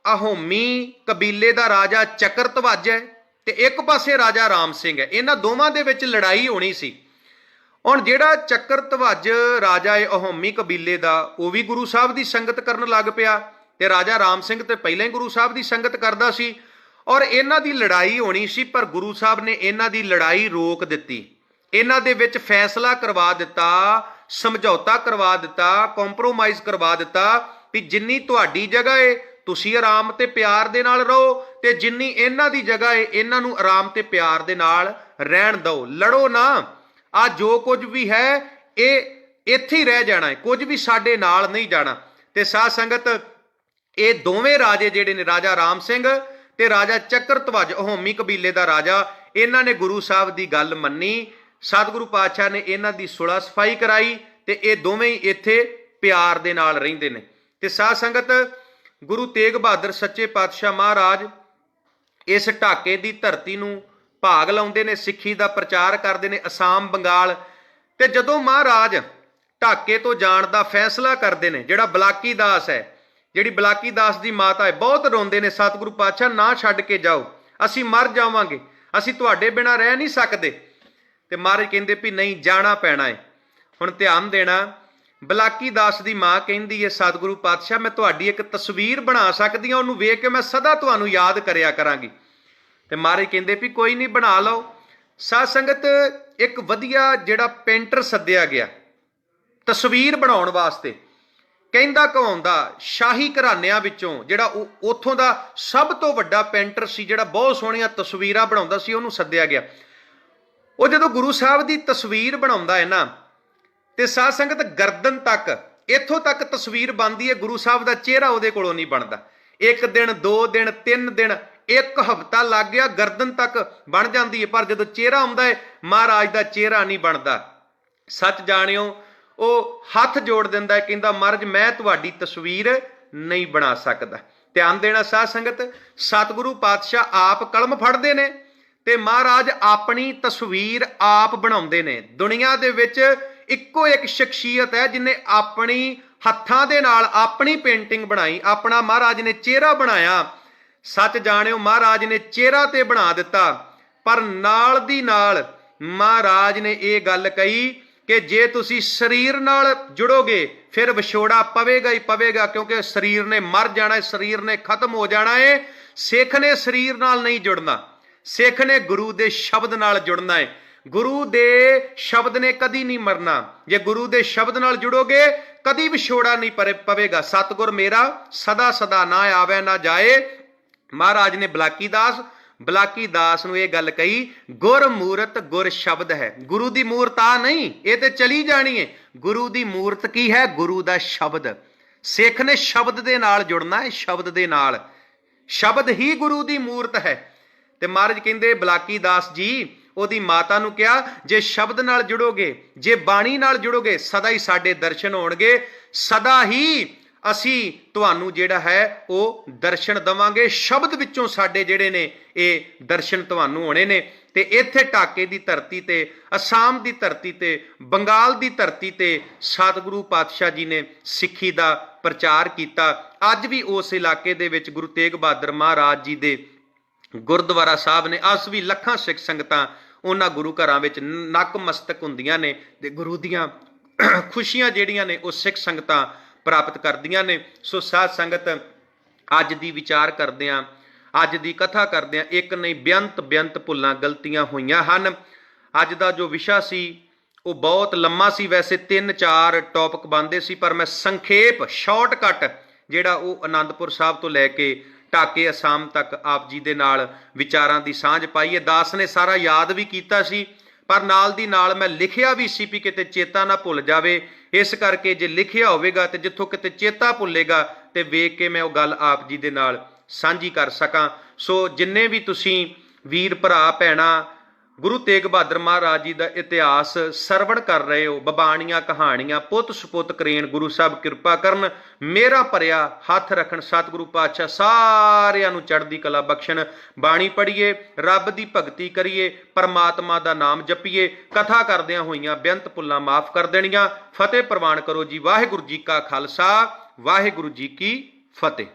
ਅਹੋਮੀ ਕਬੀਲੇ ਦਾ ਰਾਜਾ ਚੱਕਰਧਵਜ ਹੈ ਤੇ ਇੱਕ ਪਾਸੇ ਰਾਜਾ ਰਾਮ ਸਿੰਘ ਹੈ। ਇਹਨਾਂ ਦੋਵਾਂ ਦੇ ਵਿੱਚ ਲੜਾਈ ਹੋਣੀ ਸੀ। ਹੁਣ ਜਿਹੜਾ ਚੱਕਰਧਵਜ ਰਾਜਾ ਹੈ ਅਹੋਮੀ ਕਬੀਲੇ ਦਾ, ਉਹ ਵੀ ਗੁਰੂ ਸਾਹਿਬ ਦੀ ਸੰਗਤ ਕਰਨ ਲੱਗ ਪਿਆ ਤੇ ਰਾਜਾ ਰਾਮ ਸਿੰਘ ਤੇ ਪਹਿਲਾਂ ਹੀ ਗੁਰੂ ਸਾਹਿਬ ਦੀ ਸੰਗਤ ਕਰਦਾ ਸੀ, ਔਰ ਇਹਨਾਂ ਦੀ ਲੜਾਈ ਹੋਣੀ ਸੀ। ਪਰ ਗੁਰੂ ਸਾਹਿਬ ਨੇ ਇਹਨਾਂ ਦੀ ਲੜਾਈ ਰੋਕ ਦਿੱਤੀ, ਇਹਨਾਂ ਦੇ ਵਿੱਚ ਫੈਸਲਾ ਕਰਵਾ ਦਿੱਤਾ, ਸਮਝੌਤਾ ਕਰਵਾ ਦਿੱਤਾ, ਕੰਪਰੋਮਾਈਜ਼ ਕਰਵਾ ਦਿੱਤਾ ਵੀ ਜਿੰਨੀ ਤੁਹਾਡੀ ਜਗ੍ਹਾ ਏ ਤੁਸੀਂ ਆਰਾਮ ਤੇ ਪਿਆਰ ਦੇ ਨਾਲ ਰਹੋ, ਤੇ ਜਿੰਨੀ ਇਹਨਾਂ ਦੀ ਜਗ੍ਹਾ ਏ ਇਹਨਾਂ ਨੂੰ ਆਰਾਮ ਤੇ ਪਿਆਰ ਦੇ ਨਾਲ ਰਹਿਣ ਦਿਓ, ਲੜੋ ਨਾ। ਆ ਜੋ ਕੁਝ ਵੀ ਹੈ ਇਹ ਇੱਥੇ ਹੀ ਰਹਿ ਜਾਣਾ ਹੈ, ਕੁਝ ਵੀ ਸਾਡੇ ਨਾਲ ਨਹੀਂ ਜਾਣਾ। ਤੇ ਸਾਧ ਸੰਗਤ, ਇਹ ਦੋਵੇਂ ਰਾਜੇ ਜਿਹੜੇ ਨੇ, ਰਾਜਾ ਰਾਮ ਸਿੰਘ ਤੇ ਰਾਜਾ ਚੱਕਰਧਵਜ, ਅਹੋਮੀ ਕਬੀਲੇ ਦਾ ਰਾਜਾ, ਇਹਨਾਂ ਨੇ ਗੁਰੂ ਸਾਹਿਬ ਦੀ ਗੱਲ ਮੰਨੀ। ਸਤਿਗੁਰੂ ਪਾਤਸ਼ਾਹ ਨੇ ਇਹਨਾਂ ਦੀ ਸੁਲ੍ਹਾ ਸਫਾਈ ਕਰਾਈ ਤੇ ਇਹ ਦੋਵੇਂ ਹੀ ਇੱਥੇ ਪਿਆਰ ਦੇ ਨਾਲ ਰਹਿੰਦੇ ਨੇ। ਤੇ ਸਾਧ ਸੰਗਤ, ਗੁਰੂ ਤੇਗ ਬਹਾਦਰ ਸੱਚੇ ਪਾਤਸ਼ਾਹ ਮਹਾਰਾਜ ਇਸ ਢਾਕੇ ਦੀ ਧਰਤੀ ਨੂੰ ਭਾਗ ਲਾਉਂਦੇ ਨੇ, ਸਿੱਖੀ ਦਾ ਪ੍ਰਚਾਰ ਕਰਦੇ ਨੇ, ਅਸਾਮ, ਬੰਗਾਲ। ਤੇ ਜਦੋਂ ਮਹਾਰਾਜ ਢਾਕੇ ਤੋਂ ਜਾਣ ਦਾ ਫੈਸਲਾ ਕਰਦੇ ਨੇ, ਜਿਹੜਾ ਬਲਾਕੀ ਦਾਸ ਹੈ, ਜਿਹੜੀ ਬਲਾਕੀ ਦਾਸ ਦੀ ਮਾਤਾ ਹੈ, ਬਹੁਤ ਰੋਂਦੇ ਨੇ, ਸਤਿਗੁਰੂ ਪਾਤਸ਼ਾਹ ਨਾ ਛੱਡ ਕੇ ਜਾਓ, ਅਸੀਂ ਮਰ ਜਾਵਾਂਗੇ, ਅਸੀਂ ਤੁਹਾਡੇ ਬਿਨਾਂ ਰਹਿ ਨਹੀਂ ਸਕਦੇ। ਤੇ ਮਹਾਰਾਜ ਕਹਿੰਦੇ ਵੀ ਨਹੀਂ, ਜਾਣਾ ਪੈਣਾ ਹੈ। ਹੁਣ ਧਿਆਨ ਦੇਣਾ, ਬਲਾਕੀ ਦਾਸ ਦੀ ਮਾਂ ਕਹਿੰਦੀ ਹੈ, ਸਤਿਗੁਰੂ ਪਾਤਸ਼ਾਹ ਮੈਂ ਤੁਹਾਡੀ ਇੱਕ ਤਸਵੀਰ ਬਣਾ ਸਕਦੀ ਹਾਂ, ਉਹਨੂੰ ਵੇਖ ਕੇ ਮੈਂ ਸਦਾ ਤੁਹਾਨੂੰ ਯਾਦ ਕਰਿਆ ਕਰਾਂਗੀ। ਤੇ ਮਹਾਰਾਜ ਕਹਿੰਦੇ ਵੀ ਕੋਈ ਨਹੀਂ, ਬਣਾ ਲਓ। ਸਾਧ ਸੰਗਤ ਇੱਕ ਵਧੀਆ ਜਿਹੜਾ ਪੇਂਟਰ ਸੱਦਿਆ ਗਿਆ ਤਸਵੀਰ ਬਣਾਉਣ ਵਾਸਤੇ, ਕਹਿੰਦਾ ਕਹਾਉਂਦਾ ਸ਼ਾਹੀ ਘਰਾਣਿਆਂ ਵਿੱਚੋਂ ਜਿਹੜਾ ਉੱਥੋਂ ਦਾ ਸਭ ਤੋਂ ਵੱਡਾ ਪੇਂਟਰ ਸੀ, ਜਿਹੜਾ ਬਹੁਤ ਸੋਹਣੀਆਂ ਤਸਵੀਰਾਂ ਬਣਾਉਂਦਾ ਸੀ, ਉਹਨੂੰ ਸੱਦਿਆ ਗਿਆ। ਉਹ ਜਦੋਂ ਗੁਰੂ ਸਾਹਿਬ ਦੀ ਤਸਵੀਰ ਬਣਾਉਂਦਾ ਹੈ ਨਾ, ਤੇ ਸਾਧ ਸੰਗਤ ਗਰਦਨ ਤੱਕ, ਇੱਥੋਂ ਤੱਕ ਤਸਵੀਰ ਬਣਦੀ ਹੈ, ਗੁਰੂ ਸਾਹਿਬ ਦਾ ਚਿਹਰਾ ਉਹਦੇ ਕੋਲੋਂ ਨਹੀਂ ਬਣਦਾ। 1 ਦਿਨ 2 ਦਿਨ 3 ਦਿਨ 1 ਹਫ਼ਤਾ ਲੱਗ ਗਿਆ, ਗਰਦਨ ਤੱਕ ਬਣ ਜਾਂਦੀ ਹੈ, ਪਰ ਜਦੋਂ ਚਿਹਰਾ ਆਉਂਦਾ ਹੈ ਮਹਾਰਾਜ ਦਾ ਚਿਹਰਾ ਨਹੀਂ ਬਣਦਾ। ਸੱਚ ਜਾਣਿਓ, ਉਹ ਹੱਥ ਜੋੜ ਦਿੰਦਾ ਹੈ, ਕਹਿੰਦਾ ਮਹਾਰਾਜ ਮੈਂ ਤੁਹਾਡੀ ਤਸਵੀਰ ਨਹੀਂ ਬਣਾ ਸਕਦਾ। ਧਿਆਨ ਦੇਣਾ ਸਾਧ ਸੰਗਤ, ਸਤਿਗੁਰੂ ਪਾਤਸ਼ਾਹ ਆਪ ਕਲਮ ਫੜਦੇ ਨੇ ਤੇ ਮਹਾਰਾਜ ਆਪਣੀ ਤਸਵੀਰ ਆਪ ਬਣਾਉਂਦੇ ਨੇ। ਦੁਨੀਆ ਦੇ ਵਿੱਚ ਇੱਕੋ ਇੱਕ ਸ਼ਖਸੀਅਤ ਹੈ ਜਿਹਨੇ ਆਪਣੀ ਹੱਥਾਂ ਦੇ ਨਾਲ ਆਪਣੀ ਪੇਂਟਿੰਗ ਬਣਾਈ, ਆਪਣਾ ਮਹਾਰਾਜ ਨੇ ਚਿਹਰਾ ਬਣਾਇਆ। ਸੱਚ ਜਾਣਿਓ, ਮਹਾਰਾਜ ਨੇ ਚਿਹਰਾ ਤੇ ਬਣਾ ਦਿੱਤਾ, ਪਰ ਨਾਲ ਦੀ ਨਾਲ ਮਹਾਰਾਜ ਨੇ ਇਹ ਗੱਲ ਕਹੀ ਕਿ ਜੇ ਤੁਸੀਂ ਸਰੀਰ ਨਾਲ ਜੁੜੋਗੇ ਫਿਰ ਵਿਛੋੜਾ ਪਵੇਗਾ ਹੀ ਪਵੇਗਾ, ਕਿਉਂਕਿ ਸਰੀਰ ਨੇ ਮਰ ਜਾਣਾ ਹੈ, ਸਰੀਰ ਨੇ ਖਤਮ ਹੋ ਜਾਣਾ ਹੈ। ਸਿੱਖ ਨੇ ਸਰੀਰ ਨਾਲ ਨਹੀਂ ਜੁੜਨਾ, ਸਿੱਖ ਨੇ ਗੁਰੂ ਦੇ ਸ਼ਬਦ ਨਾਲ ਜੁੜਨਾ ਹੈ। ਗੁਰੂ ਦੇ ਸ਼ਬਦ ਨੇ ਕਦੀ ਨਹੀਂ ਮਰਨਾ। ਜੇ ਗੁਰੂ ਦੇ ਸ਼ਬਦ ਨਾਲ ਜੁੜੋਗੇ ਕਦੀ ਵਿਛੋੜਾ ਨਹੀਂ ਪਵੇਗਾ। ਸਤਿਗੁਰ ਮੇਰਾ ਸਦਾ ਸਦਾ ਨਾ ਆਵੇ ਨਾ ਜਾਏ। ਮਹਾਰਾਜ ਨੇ ਬਲਾਕੀ ਦਾਸ ਨੂੰ ਇਹ ਗੱਲ ਕਹੀ, ਗੁਰ ਮੂਰਤ ਗੁਰ ਸ਼ਬਦ ਹੈ। ਗੁਰੂ ਦੀ ਮੂਰਤ ਆ ਨਹੀਂ, ਇਹ ਤੇ ਚਲੀ ਜਾਣੀ ਹੈ। ਗੁਰੂ ਦੀ ਮੂਰਤ ਕੀ ਹੈ? ਗੁਰੂ ਦਾ ਸ਼ਬਦ। ਸਿੱਖ ਨੇ ਸ਼ਬਦ ਦੇ ਨਾਲ ਜੁੜਨਾ ਹੈ, ਸ਼ਬਦ ਦੇ ਨਾਲ। ਸ਼ਬਦ ਹੀ ਗੁਰੂ ਦੀ ਮੂਰਤ ਹੈ। ਤੇ ਮਹਾਰਾਜ ਕਹਿੰਦੇ ਬਲਾਕੀ ਦਾਸ ਜੀ, ਉਹਦੀ ਮਾਤਾ ਨੂੰ ਕਿਹਾ, ਜੇ ਸ਼ਬਦ ਨਾਲ ਜੁੜੋਗੇ, ਜੇ ਬਾਣੀ ਨਾਲ ਜੁੜੋਗੇ, ਸਦਾ ਹੀ ਸਾਡੇ ਦਰਸ਼ਨ ਹੋਣਗੇ, ਸਦਾ ਹੀ ਅਸੀਂ ਤੁਹਾਨੂੰ ਜਿਹੜਾ ਹੈ ਉਹ ਦਰਸ਼ਨ ਦੇਵਾਂਗੇ। ਸ਼ਬਦ ਵਿੱਚੋਂ ਸਾਡੇ ਜਿਹੜੇ ਨੇ ਇਹ ਦਰਸ਼ਨ ਤੁਹਾਨੂੰ ਹੋਣੇ ਨੇ। ਤੇ ਇੱਥੇ ਢਾਕੇ ਦੀ ਧਰਤੀ ਤੇ, ਅਸਾਮ ਦੀ ਧਰਤੀ ਤੇ, ਬੰਗਾਲ ਦੀ ਧਰਤੀ ਤੇ ਸਤਿਗੁਰੂ ਪਾਤਸ਼ਾਹ ਜੀ ਨੇ ਸਿੱਖੀ ਦਾ ਪ੍ਰਚਾਰ ਕੀਤਾ। ਅੱਜ ਵੀ ਉਸ ਇਲਾਕੇ ਦੇ ਵਿੱਚ ਗੁਰੂ ਤੇਗ ਬਹਾਦਰ ਮਹਾਰਾਜ ਜੀ ਦੇ ਗੁਰਦੁਆਰਾ ਸਾਹਿਬ ਨੇ, ਅੱਜ ਵੀ ਲੱਖਾਂ ਸਿੱਖ ਸੰਗਤਾਂ ਉਹਨਾਂ ਗੁਰੂ ਘਰਾਂ ਵਿੱਚ ਨਕਮਸਤਕ ਹੁੰਦੀਆਂ ਨੇ ਤੇ ਗੁਰੂ ਦੀਆਂ ਖੁਸ਼ੀਆਂ ਜਿਹੜੀਆਂ ਨੇ ਉਹ ਸਿੱਖ ਸੰਗਤਾਂ ਪ੍ਰਾਪਤ ਕਰਦੀਆਂ ਨੇ। ਸੋ ਸਾਧ ਸੰਗਤ, ਅੱਜ ਦੀ ਵਿਚਾਰ ਕਰਦਿਆਂ, ਅੱਜ ਦੀ ਕਥਾ ਕਰਦਿਆਂ, ਇੱਕ ਨਹੀਂ ਬੇਅੰਤ ਭੁੱਲਾਂ ਗਲਤੀਆਂ ਹੋਈਆਂ ਹਨ। ਅੱਜ ਦਾ ਜੋ ਵਿਸ਼ਾ ਸੀ ਉਹ ਬਹੁਤ ਲੰਮਾ ਸੀ, ਵੈਸੇ 3-4 ਟੌਪਿਕ ਬਣਦੇ ਸੀ, ਪਰ ਮੈਂ ਸੰਖੇਪ ਸ਼ਾਰਟਕਟ ਜਿਹੜਾ ਉਹ ਅਨੰਦਪੁਰ ਸਾਹਿਬ ਤੋਂ ਲੈ ਕੇ ਢਾਕੇ ਅਸਾਮ ਤੱਕ ਆਪ ਜੀ ਦੇ ਨਾਲ ਵਿਚਾਰਾਂ ਦੀ ਸਾਂਝ ਪਾਈ ਹੈ। ਦਾਸ ਨੇ ਸਾਰਾ ਯਾਦ ਵੀ ਕੀਤਾ ਸੀ, ਪਰ ਨਾਲ ਦੀ ਨਾਲ ਮੈਂ ਲਿਖਿਆ ਵੀ ਸੀ ਵੀ ਕਿਤੇ ਚੇਤਾ ਨਾ ਭੁੱਲ ਜਾਵੇ। ਇਸ ਕਰਕੇ ਜੇ ਲਿਖਿਆ ਹੋਵੇਗਾ ਤੇ ਜਿੱਥੋਂ ਕਿਤੇ ਚੇਤਾ ਭੁੱਲੇਗਾ ਤੇ ਵੇਖ ਕੇ ਮੈਂ ਉਹ ਗੱਲ ਆਪ ਜੀ ਦੇ ਨਾਲ ਸਾਂਝੀ ਕਰ ਸਕਾਂ। ਸੋ ਜਿੰਨੇ ਵੀ ਤੁਸੀਂ ਵੀਰ ਭਰਾ ਭੈਣਾਂ ਗੁਰੂ ਤੇਗ ਬਹਾਦਰ ਮਹਾਰਾਜ ਜੀ ਦਾ ਇਤਿਹਾਸ ਸਰਵਣ ਕਰ ਰਹੇ ਹੋ, ਬਬਾਣੀਆਂ ਕਹਾਣੀਆਂ ਪੁੱਤ ਸੁਪੁੱਤ ਕਰੇਨ, ਗੁਰੂ ਸਾਹਿਬ ਕਿਰਪਾ ਕਰਨ, ਮੇਰਾ ਭਰਿਆ ਹੱਥ ਰੱਖਣ। ਸਤਿਗੁਰੂ ਪਾਤਸ਼ਾਹ ਸਾਰਿਆਂ ਨੂੰ ਚੜ੍ਹਦੀ ਕਲਾ ਬਖਸ਼ਣ। ਬਾਣੀ ਪੜ੍ਹੀਏ, ਰੱਬ ਦੀ ਭਗਤੀ ਕਰੀਏ, ਪਰਮਾਤਮਾ ਦਾ ਨਾਮ ਜਪੀਏ। ਕਥਾ ਕਰਦਿਆਂ ਹੋਈਆਂ ਬੇਅੰਤ ਭੁੱਲਾਂ ਮਾਫ ਕਰ ਦੇਣੀਆਂ। ਫਤਿਹ ਪ੍ਰਵਾਨ ਕਰੋ ਜੀ। ਵਾਹਿਗੁਰੂ ਜੀ ਕਾ ਖਾਲਸਾ, ਵਾਹਿਗੁਰੂ ਜੀ ਕੀ ਫਤਿਹ।